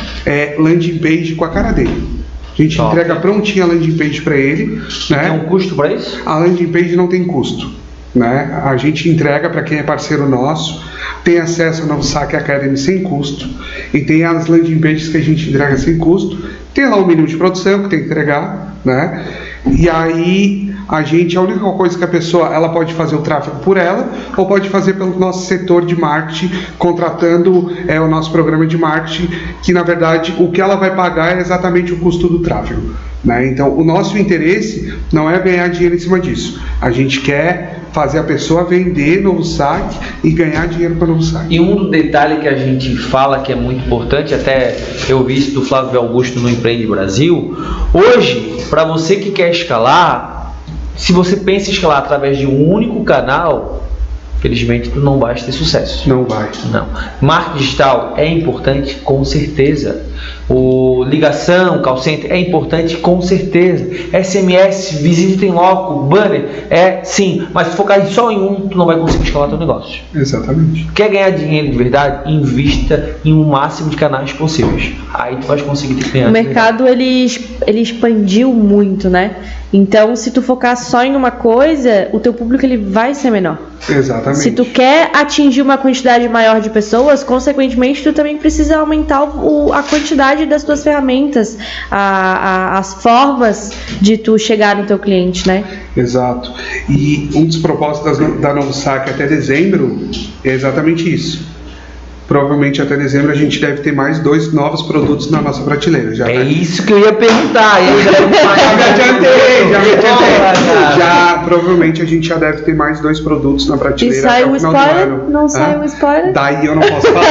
landing page com a cara dele. A gente entrega prontinha a landing page para ele. Né? Tem um custo para isso? A landing page não tem custo. Né? A gente entrega para quem é parceiro nosso, tem acesso ao Novosac Academy sem custo, e tem as landing pages que a gente entrega sem custo, tem lá o mínimo de produção que tem que entregar, né? E aí a única coisa que a pessoa, ela pode fazer o tráfego por ela, ou pode fazer pelo nosso setor de marketing, contratando o nosso programa de marketing, que na verdade o que ela vai pagar é exatamente o custo do tráfego, né? Então o nosso interesse não é ganhar dinheiro em cima disso, a gente quer fazer a pessoa vender Novosac e ganhar dinheiro para Novosac. E um detalhe que a gente fala que é muito importante, até eu vi isso do Flávio Augusto no Empreende Brasil, hoje, para você que quer escalar, se você pensa em escalar através de um único canal, felizmente tu não vai ter sucesso. Não vai. Não. Marketing digital é importante, com certeza. Ligação, call center é importante, com certeza. SMS, visita em loco, banner, sim. Mas se focar só em um, tu não vai conseguir escalar teu negócio. Exatamente. Quer ganhar dinheiro de verdade? Invista em um máximo de canais possíveis. Aí tu vai conseguir ganhar. O mercado ele expandiu muito, né? Então, se tu focar só em uma coisa, o teu público ele vai ser menor. Exatamente. Se tu quer atingir uma quantidade maior de pessoas, consequentemente, tu também precisa aumentar a quantidade das tuas ferramentas, as formas de tu chegar no teu cliente, né? Exato. E um dos propósitos da Novosac até dezembro é exatamente isso. Provavelmente até dezembro a gente deve ter mais 2 novos produtos na nossa prateleira. Isso que eu ia perguntar. Já me adiantei. Provavelmente a gente já deve ter mais 2 produtos na prateleira. E sai o spoiler? Não sai o spoiler? Daí eu não posso falar.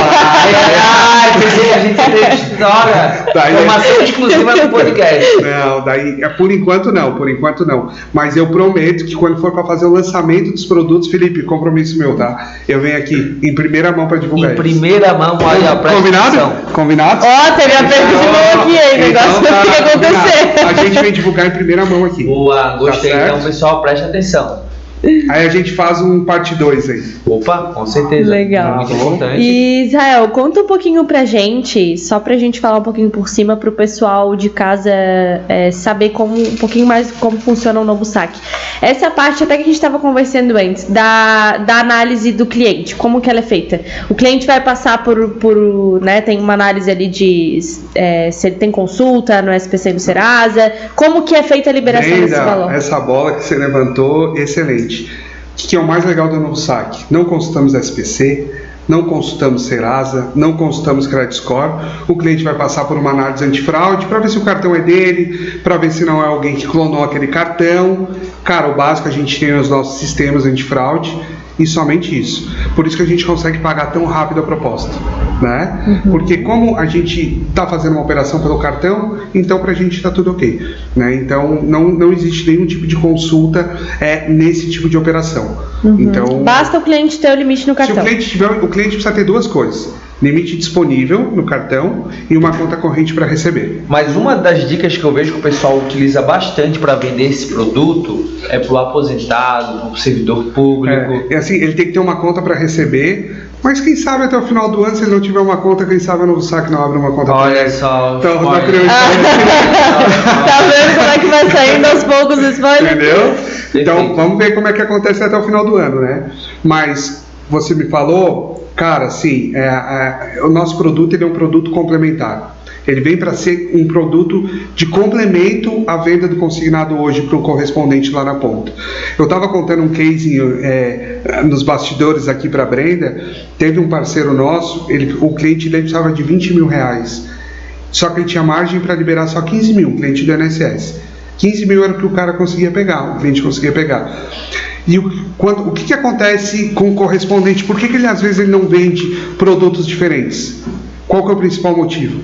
A gente tem história. Informação exclusiva no podcast. Não, daí por enquanto não. Mas eu prometo que quando for para fazer o lançamento dos produtos, Felipe, compromisso meu, tá? Eu venho aqui em primeira mão para divulgar isso. Primeira mão, olha, Combinado? Ó, teve a perda de mão aqui, hein? Negócio que tem que acontecer. A gente vem divulgar em primeira mão aqui. Boa, gostei. Tá, então, pessoal, preste atenção. Aí a gente faz um parte 2 aí. Opa, com certeza. Legal. Muito importante. E Israel, conta um pouquinho pra gente, só pra gente falar um pouquinho por cima, pro pessoal de casa saber um pouquinho mais como funciona o Novosac. Essa é a parte até que a gente estava conversando antes, da análise do cliente, como que ela é feita. O cliente vai passar né, tem uma análise ali de se ele tem consulta no SPC e no Serasa, como que é feita a liberação desse valor. Essa bola que você levantou, excelente. O que é o mais legal do Novosac? Não consultamos SPC, não consultamos Serasa, não consultamos Credit Score. O cliente vai passar por uma análise antifraude para ver se o cartão é dele, para ver se não é alguém que clonou aquele cartão. Cara, o básico a gente tem nos nossos sistemas antifraude e somente isso. Por isso que a gente consegue pagar tão rápido a proposta, né? Porque como a gente está fazendo uma operação pelo cartão, então pra gente está tudo ok, né? Então não existe nenhum tipo de consulta nesse tipo de operação. Então, basta o cliente ter o limite no cartão. Se o cliente tiver, o cliente precisa ter 2 coisas: limite disponível no cartão e uma conta corrente para receber. Mas uma das dicas que eu vejo que o pessoal utiliza bastante para vender esse produto é para o aposentado, para o servidor público. Assim, ele tem que ter uma conta para receber, mas quem sabe até o final do ano, se ele não tiver uma conta, quem sabe a Novosac não abre uma conta. Olha só. Então, tá vendo como é que vai saindo aos poucos os spoilers? Entendeu? Então, vamos ver como é que acontece até o final do ano, né? Mas você me falou, cara, sim, o nosso produto ele é um produto complementar. Ele vem para ser um produto de complemento à venda do consignado hoje para o correspondente lá na ponta. Eu estava contando um case nos bastidores aqui para a Brenda. Teve um parceiro nosso, o cliente dele precisava de R$20 mil, só que ele tinha margem para liberar só 15 mil, cliente do INSS. 15 mil era o que o cara conseguia pegar, o cliente conseguia pegar. E o que acontece com o correspondente? Por que ele às vezes ele não vende produtos diferentes? Qual que é o principal motivo?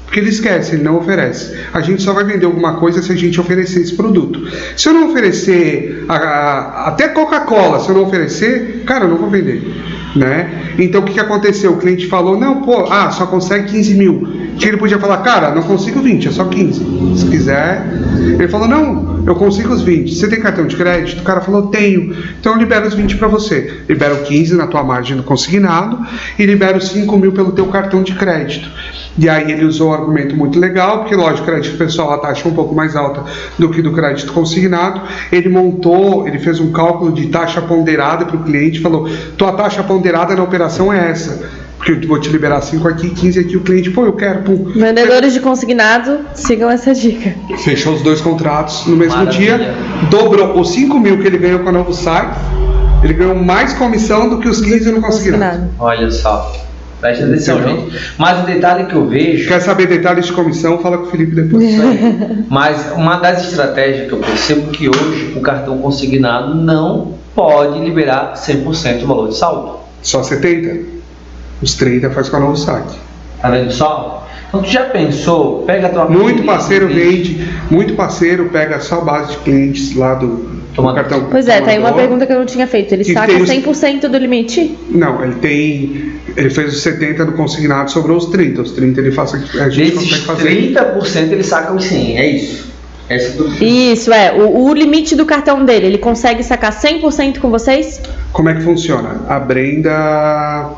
Porque ele esquece, ele não oferece. A gente só vai vender alguma coisa se a gente oferecer esse produto. Se eu não oferecer, até Coca-Cola, se eu não oferecer, cara, eu não vou vender, né? Então o que aconteceu? O cliente falou, não, só consegue 15 mil. Que ele podia falar, cara, não consigo 20, é só 15. Se quiser. Ele falou, não, eu consigo os 20. Você tem cartão de crédito? O cara falou, tenho. Então eu libero os 20 para você. Libero 15 na tua margem do consignado e libero 5 mil pelo teu cartão de crédito. E aí ele usou um argumento muito legal, porque lógico, o crédito pessoal, a taxa é um pouco mais alta do que do crédito consignado. Ele fez um cálculo de taxa ponderada para o cliente, falou, tua taxa ponderada na operação é essa. Porque eu vou te liberar 5 aqui, 15 aqui, o cliente, eu quero. Vendedores de consignado, sigam essa dica. Fechou os 2 contratos no mesmo dia, dobrou os 5 mil que ele ganhou com a Novo Saque, ele ganhou mais comissão do que os 15 no consignado. Olha só, presta atenção, gente. Mas o detalhe que eu vejo... Quer saber detalhes de comissão? Fala com o Felipe depois. Mas uma das estratégias que eu percebo que hoje o cartão consignado não pode liberar 100% do valor de saldo. Só 70%. Os 30 faz com a Novo Saque. Tá vendo só? Então tu já pensou, pega a tua... Muito parceiro pega só a base de clientes lá do cartão. Pois é, tá aí uma pergunta que eu não tinha feito. Ele saca 100% do limite? Não, ele fez os 70 no consignado, sobrou os 30. Os 30 ele faz, a gente consegue fazer. 30% ele saca os 100, é isso. Isso, o limite do cartão dele, ele consegue sacar 100% com vocês? Como é que funciona? A Brenda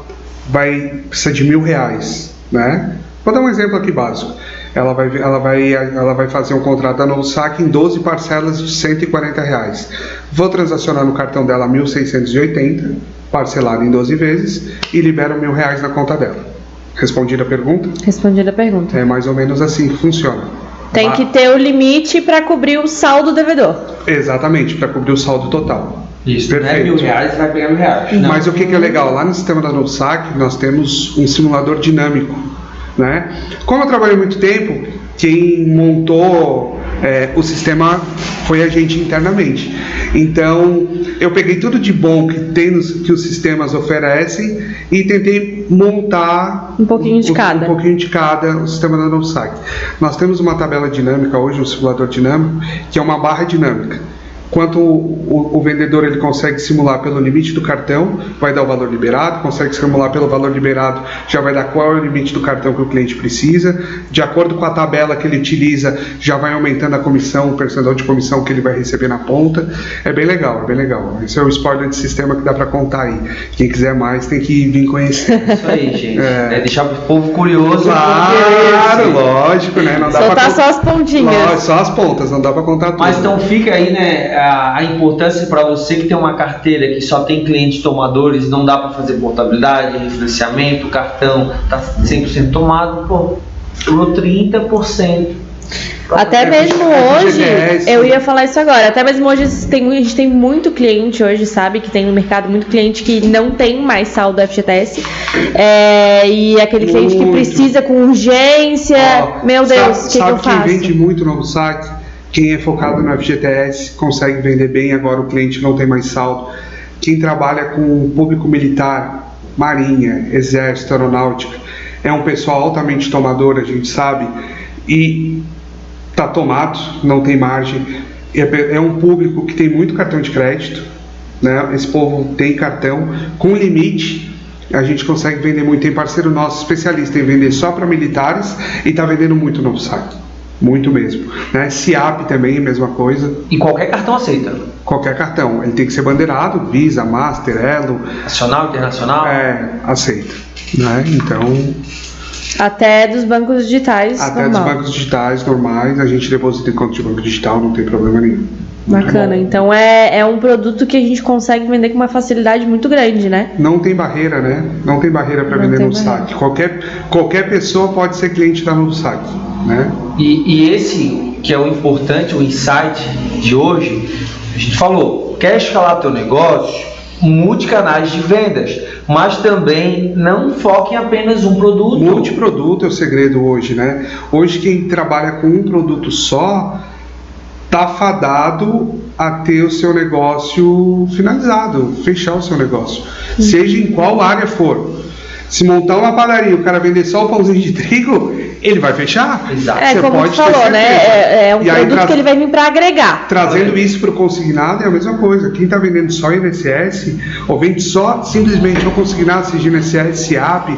precisa de R$1.000, né? Vou dar um exemplo aqui básico. Ela vai fazer um contrato da Novo Saque em 12 parcelas de R$140. Vou transacionar no cartão dela 1.680, parcelado em 12 vezes, e libero R$1.000 na conta dela. Respondida a pergunta? Respondida a pergunta. É mais ou menos assim que funciona. Tem que ter o limite para cobrir o saldo do devedor. Exatamente, para cobrir o saldo total. Isso, perfeito. Não é R$1.000, você vai pegar R$1.000. Mas o que é legal? Lá no sistema da Novo Saque, nós temos um simulador dinâmico, né? Como eu trabalhei muito tempo, quem montou o sistema foi a gente internamente. Então, eu peguei tudo de bom que os sistemas oferecem e tentei montar um pouquinho de cada o sistema da Novo Saque. Nós temos uma tabela dinâmica hoje, um simulador dinâmico, que é uma barra dinâmica. Quanto o vendedor ele consegue simular pelo limite do cartão, vai dar o valor liberado, consegue simular pelo valor liberado, já vai dar qual é o limite do cartão que o cliente precisa, de acordo com a tabela que ele utiliza, já vai aumentando a comissão, o percentual de comissão que ele vai receber na ponta. É bem legal. Esse é o spoiler de sistema que dá para contar aí. Quem quiser mais tem que vir conhecer. Isso aí, gente. Deixar o povo curioso. Claro, lógico, né? Não dá soltar só as pontinhas. Só as pontas, não dá para contar tudo. Mas então fica aí, né? A importância para você que tem uma carteira que só tem clientes tomadores, não dá para fazer portabilidade, refinanciamento, o cartão está 100% tomado, sobrou 30%. Até mesmo hoje, eu ia falar isso agora, até mesmo hoje a gente tem muito cliente hoje, sabe, que tem no mercado muito cliente que não tem mais saldo FGTS, e aquele cliente que precisa com urgência, meu Deus, o que eu faço? Sabe quem vende muito no Novo Saque? Quem é focado no FGTS consegue vender bem, agora o cliente não tem mais saldo. Quem trabalha com o público militar, marinha, exército, aeronáutica, é um pessoal altamente tomador, a gente sabe, e está tomado, não tem margem. É um público que tem muito cartão de crédito, né? Esse povo tem cartão com limite. A gente consegue vender muito. Tem parceiro nosso especialista em vender só para militares e está vendendo muito no Novo Saque. Muito mesmo, né? SIAP também, mesma coisa. E qualquer cartão aceita? Qualquer cartão, ele tem que ser bandeirado, Visa, Master, Elo. Nacional, internacional? Aceita, né? Então... Até dos bancos digitais Até dos bancos digitais normais, a gente deposita em conta de banco digital, não tem problema nenhum. Bacana, então é um produto que a gente consegue vender com uma facilidade muito grande, né? Não tem barreira, né? Não tem barreira para vender no saque. Qualquer pessoa pode ser cliente da Novo Saque, né? E esse que é o importante, o insight de hoje, a gente falou, quer escalar teu negócio, mude canais de vendas, mas também não foque em apenas um produto. Multiproduto é o segredo hoje, né? Hoje quem trabalha com um produto só está fadado a ter o seu negócio finalizado, fechar o seu negócio, seja em qual área for. Se montar uma padaria, o cara vender só o pãozinho de trigo, ele vai fechar. Exato. Você como pode você falou, né? É um produto que ele vai vir para agregar. Trazendo isso para o consignado é a mesma coisa. Quem está vendendo só INSS, ou vende só simplesmente o consignado, seja INSS, SIAP,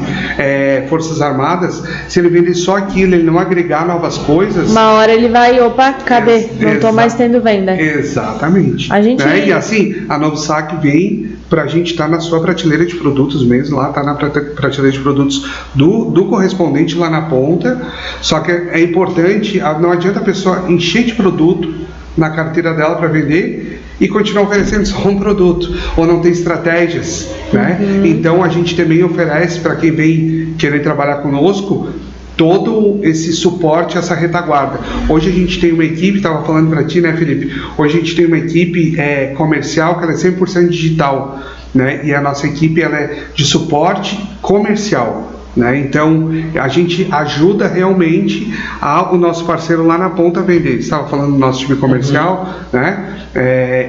Forças Armadas, se ele vender só aquilo, ele não agregar novas coisas... Uma hora ele vai, opa, cadê? Não estou mais tendo venda. Exatamente. E assim, a Novsac vem para a gente estar na sua prateleira de produtos mesmo, lá está na prateleira de produtos do correspondente lá na ponta, só que é importante, não adianta a pessoa encher de produto na carteira dela para vender e continuar oferecendo só um produto, ou não tem estratégias, né? Então a gente também oferece para quem vem querer trabalhar conosco todo esse suporte, essa retaguarda. Hoje a gente tem uma equipe, estava falando para ti, né, Felipe? Hoje a gente tem uma equipe comercial que ela é 100% digital, né? E a nossa equipe ela é de suporte comercial. Né? Então a gente ajuda realmente o nosso parceiro lá na ponta a vender. Você estava falando do nosso time comercial, né?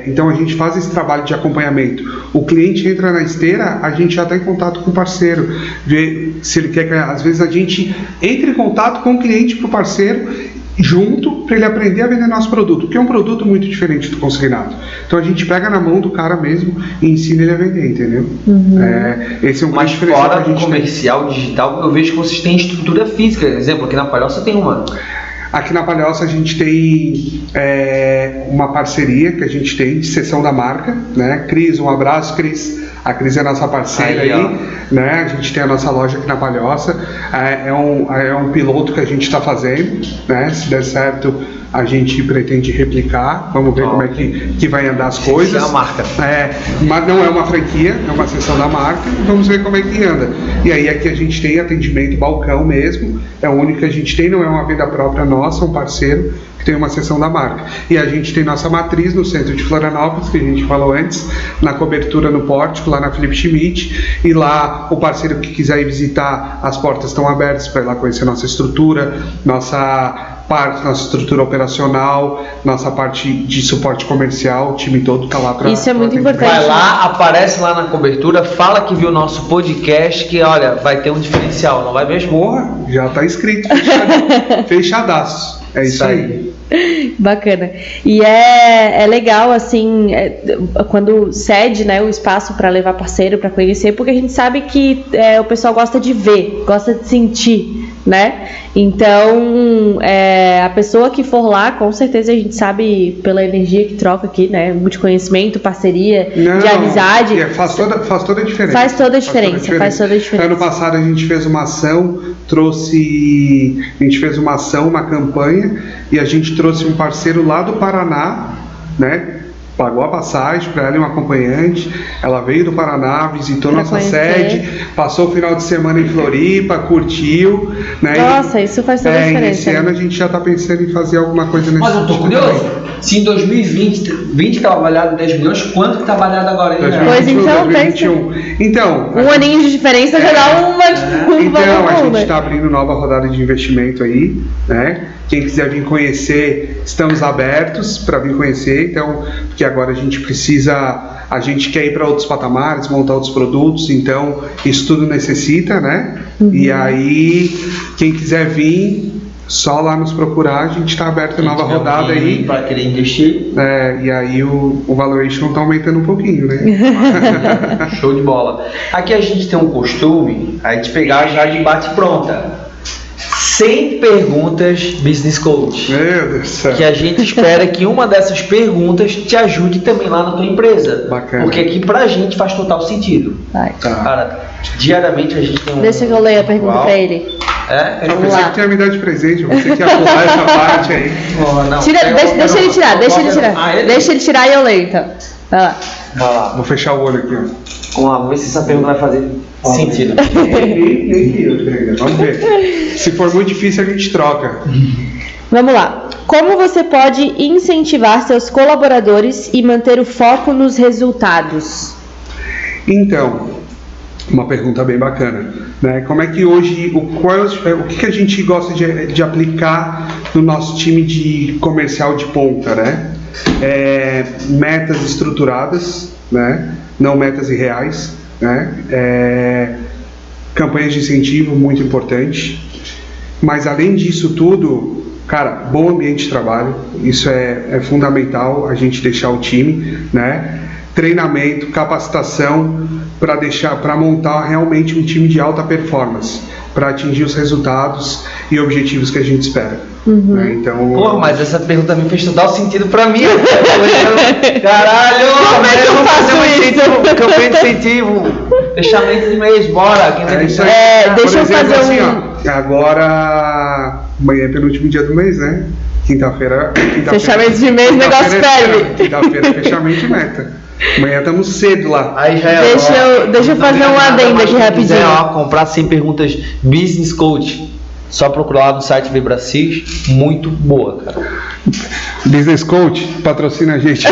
Então a gente faz esse trabalho de acompanhamento. O cliente entra na esteira, a gente já está em contato com o parceiro, vê se ele quer. Às vezes a gente entra em contato com o cliente para o parceiro junto para ele aprender a vender nosso produto, que é um produto muito diferente do consignado. Então a gente pega na mão do cara mesmo e ensina ele a vender, entendeu? Esse é um Mas fora do comercial digital, eu vejo que vocês têm estrutura física. Por exemplo, aqui na Palhoça tem uma. Aqui na Palhoça a gente tem uma parceria que a gente tem de seção da marca, né? Cris, um abraço, Cris. A Cris é nossa parceira aí, né? A gente tem a nossa loja aqui na Palhoça. É um piloto que a gente está fazendo, né? Se der certo, a gente pretende replicar. Vamos ver como é que vai andar as coisas. É a marca. Mas não é uma franquia, é uma seção da marca. Vamos ver como é que anda. E aí aqui a gente tem atendimento balcão mesmo. É o único que a gente tem, não é uma venda própria nossa, um parceiro que tem uma seção da marca. E a gente tem nossa matriz no centro de Florianópolis, que a gente falou antes, na cobertura no Pórtico, lá na Felipe Schmidt, e lá o parceiro que quiser ir visitar, as portas estão abertas para ir lá conhecer nossa estrutura, nossa estrutura operacional, nossa parte de suporte comercial, o time todo está lá para... Isso é muito importante. Vai lá, aparece lá na cobertura, fala que viu o nosso podcast, que olha, vai ter um diferencial, não vai mesmo? Porra, já está inscrito, fechadaço. É isso aí. Bacana. E é legal, assim, quando cede, né, o espaço para levar parceiro, para conhecer, porque a gente sabe que o pessoal gosta de ver, gosta de sentir, né? Então, a pessoa que for lá, com certeza a gente sabe pela energia que troca aqui, né? De conhecimento, parceria, de amizade. Faz toda a diferença. Faz toda a diferença. Ano passado a gente fez uma ação, uma campanha, e a gente trouxe um parceiro lá do Paraná, né? Pagou a passagem para ela e um acompanhante. Ela veio do Paraná, visitou nossa sede, passou o final de semana em Floripa, curtiu, né? Nossa, isso faz toda a diferença. Esse ano a gente já está pensando em fazer alguma coisa nesse sentido. Mas eu tô curioso. Se em 2020 estava avaliado 10 milhões, quanto que está avaliado agora? Pois então, 2021. Então, um aninho de diferença já dá uma... Então, a gente está abrindo nova rodada de investimento aí, né? Quem quiser vir conhecer, estamos abertos para vir conhecer. Então, porque agora a gente quer ir para outros patamares, montar outros produtos, então isso tudo necessita, né? E aí, quem quiser vir, só lá nos procurar, a gente está aberto a nova rodada aí. Para querer investir. E aí o valuation está aumentando um pouquinho, né? Show de bola. Aqui a gente tem um costume, a gente pegar já de bate-pronta. 100 perguntas Business Coach. Meu Deus do céu. Que a gente espera que uma dessas perguntas te ajude também lá na tua empresa. Bacana. Porque aqui pra gente faz total sentido. Vai. Cara, diariamente a gente tem Deixa que eu leia a pergunta pra ele. Eu pensei que tinha me dado de presente, você que ia pular essa parte aí. Deixa ele tirar. Deixa ele tirar e eu leio, então. Vai lá. Vou fechar o olho aqui, ó. Vamos lá, vamos ver se essa pergunta vai fazer sentido. Vamos ver. Se for muito difícil, a gente troca. Vamos lá. Como você pode incentivar seus colaboradores e manter o foco nos resultados? Então, uma pergunta bem bacana, né? Como é que hoje, o que a gente gosta de aplicar no nosso time de comercial de ponta, né? Metas estruturadas, né? Não metas irreais, né? Campanhas de incentivo, muito importante. Mas além disso tudo, cara, bom ambiente de trabalho, isso é fundamental, a gente deixar o time, né? Treinamento, capacitação para montar realmente um time de alta performance, para atingir os resultados e objetivos que a gente espera. Né? Então, pô, mas essa pergunta me fez total sentido pra mim. Caralho, como é que eu faço isso? Campanha de incentivo, fechamento de mês, bora. Deixa eu fazer assim, ó, agora amanhã é penúltimo dia do mês, né? Quinta-feira. Fechamento de mês, negócio ferve. Quinta-feira é fechamento de meta. Amanhã estamos cedo lá. Aí já deixa eu fazer um adendo aqui rapidinho. Se quiser comprar 100 perguntas Business Coach, só procurar lá no site Vibracis, muito boa, cara. Business Coach, patrocina a gente.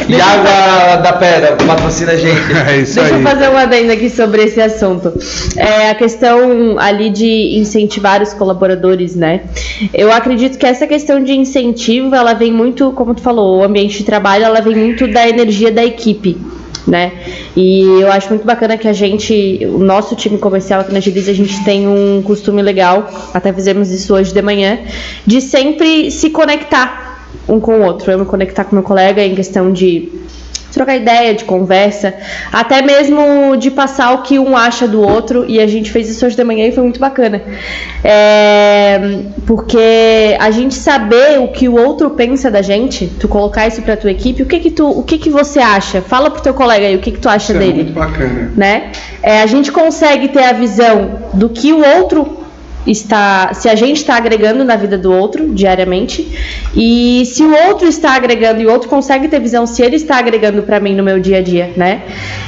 E Água da Pedra, patrocina a gente. É isso Deixa aí. eu fazer um adendo aqui sobre esse assunto. A questão ali de incentivar os colaboradores, né? Eu acredito que essa questão de incentivo, ela vem muito, como tu falou, o ambiente de trabalho, ela vem muito da energia da equipe, né? E eu acho muito bacana que o nosso time comercial aqui na Agilize, a gente tem um costume legal, até fizemos isso hoje de manhã, de sempre se conectar um com o outro. Eu me conectar com meu colega em questão de trocar ideia, de conversa, até mesmo de passar o que um acha do outro, e a gente fez isso hoje de manhã e foi muito bacana. Porque a gente saber o que o outro pensa da gente, tu colocar isso pra tua equipe, o que você acha? Fala pro teu colega aí o que tu acha dele. É muito bacana. Né? A gente consegue ter a visão do que o outro se a gente está agregando na vida do outro diariamente, e se o outro está agregando e o outro consegue ter visão se ele está agregando para mim no meu dia a dia, né?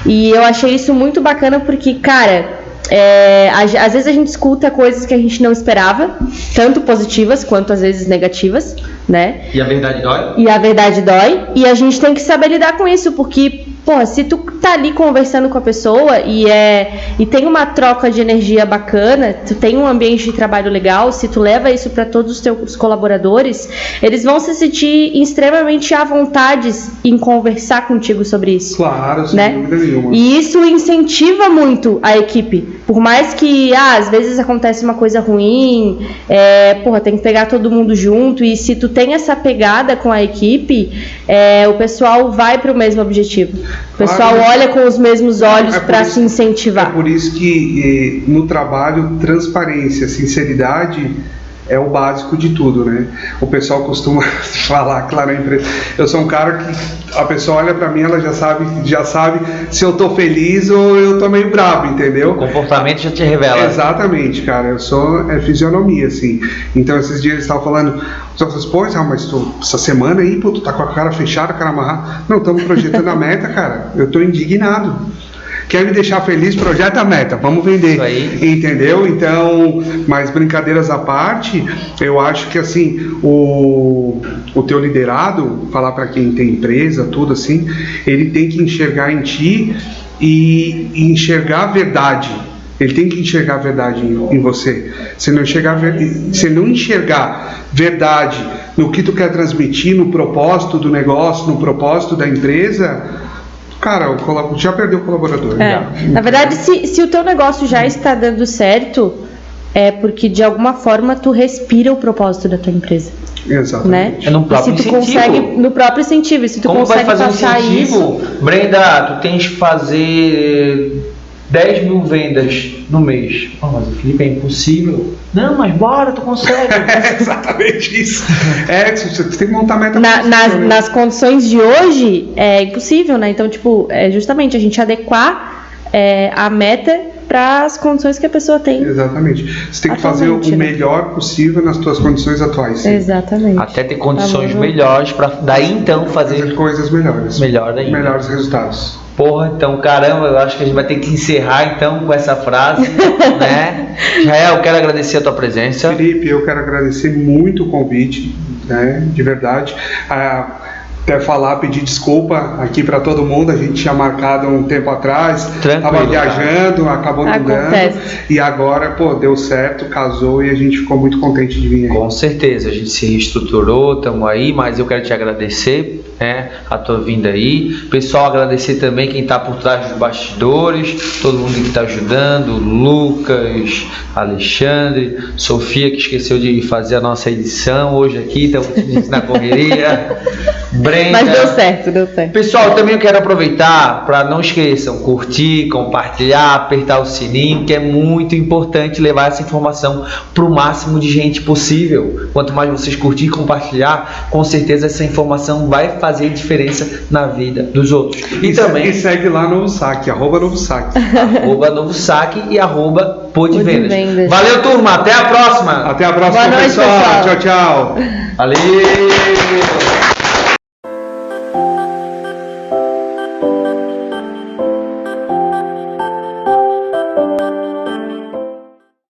E eu achei isso muito bacana porque, cara, às vezes a gente escuta coisas que a gente não esperava, tanto positivas quanto às vezes negativas, né? E a verdade dói? E a verdade dói, e a gente tem que saber lidar com isso, porque, pô, se tu tá ali conversando com a pessoa e tem uma troca de energia bacana, tu tem um ambiente de trabalho legal, se tu leva isso para todos os teus colaboradores, eles vão se sentir extremamente à vontade em conversar contigo sobre isso. Claro, sem né? dúvida nenhuma. E isso incentiva muito a equipe. Por mais que, às vezes acontece uma coisa ruim, tem que pegar todo mundo junto, e se tu tem essa pegada com a equipe, o pessoal vai para o mesmo objetivo. O pessoal olha com os mesmos olhos para se incentivar. É por isso que no trabalho, transparência, sinceridade é o básico de tudo, né? O pessoal costuma falar, claro, eu sou um cara que a pessoa olha pra mim, ela já sabe se eu tô feliz ou eu tô meio bravo, entendeu? O comportamento já te revela. Exatamente, cara, eu sou fisionomia, assim. Então esses dias eles estavam falando, mas essa semana aí, tu tá com a cara fechada, cara amarrada. Não, estamos projetando a meta, cara, eu tô indignado. Quer me deixar feliz? Projeta a meta, vamos vender. Isso aí. Entendeu? Então, mas brincadeiras à parte, eu acho que assim, o teu liderado, falar para quem tem empresa, tudo assim, ele tem que enxergar em ti e enxergar a verdade. Ele tem que enxergar a verdade em você. Se não enxergar verdade no que tu quer transmitir, no propósito do negócio, no propósito da empresa, cara, já perdeu o colaborador. Na verdade, se o teu negócio já está dando certo, é porque de alguma forma tu respira o propósito da tua empresa. Exatamente. Né? É no próprio incentivo. No próprio incentivo. Se tu como consegue vai fazer passar um incentivo, isso... Brenda, tu tens que fazer 10 mil vendas no mês. Mas o Felipe, é impossível. Não, mas bora, tu consegue. É exatamente isso. Você tem que montar meta. Nas condições de hoje, é impossível, né? Então, justamente a gente adequar a meta para as condições que a pessoa tem. Exatamente. Você tem que fazer o melhor possível nas tuas condições atuais. Sim. Exatamente. Até ter condições melhores para daí então fazer coisas melhores. Melhores resultados. Porra, então, caramba, eu acho que a gente vai ter que encerrar então com essa frase, né? Israel, eu quero agradecer a tua presença. Felipe, eu quero agradecer muito o convite, né? De verdade. até falar, pedir desculpa aqui para todo mundo. A gente tinha marcado um tempo atrás, estava viajando, acabou não dando. E agora, pô, deu certo, casou e a gente ficou muito contente de vir aí. Com certeza, a gente se reestruturou, estamos aí, mas eu quero te agradecer, né, a tua vinda aí. Pessoal, agradecer também quem está por trás dos bastidores, todo mundo que está ajudando, Lucas, Alexandre, Sofia, que esqueceu de fazer a nossa edição hoje aqui, estamos na correria. Brenda. Mas deu certo, deu certo. Pessoal, também eu quero aproveitar para não esqueçam, curtir, compartilhar, apertar o sininho, que é muito importante levar essa informação para o máximo de gente possível. Quanto mais vocês curtir e compartilhar, com certeza essa informação vai fazer diferença na vida dos outros. E também segue lá Novo Saque, @NovoSaque. @NovoSaque e @Podvendas. Valeu, turma, até a próxima. Até a próxima, pessoal. Tchau, tchau. Valeu.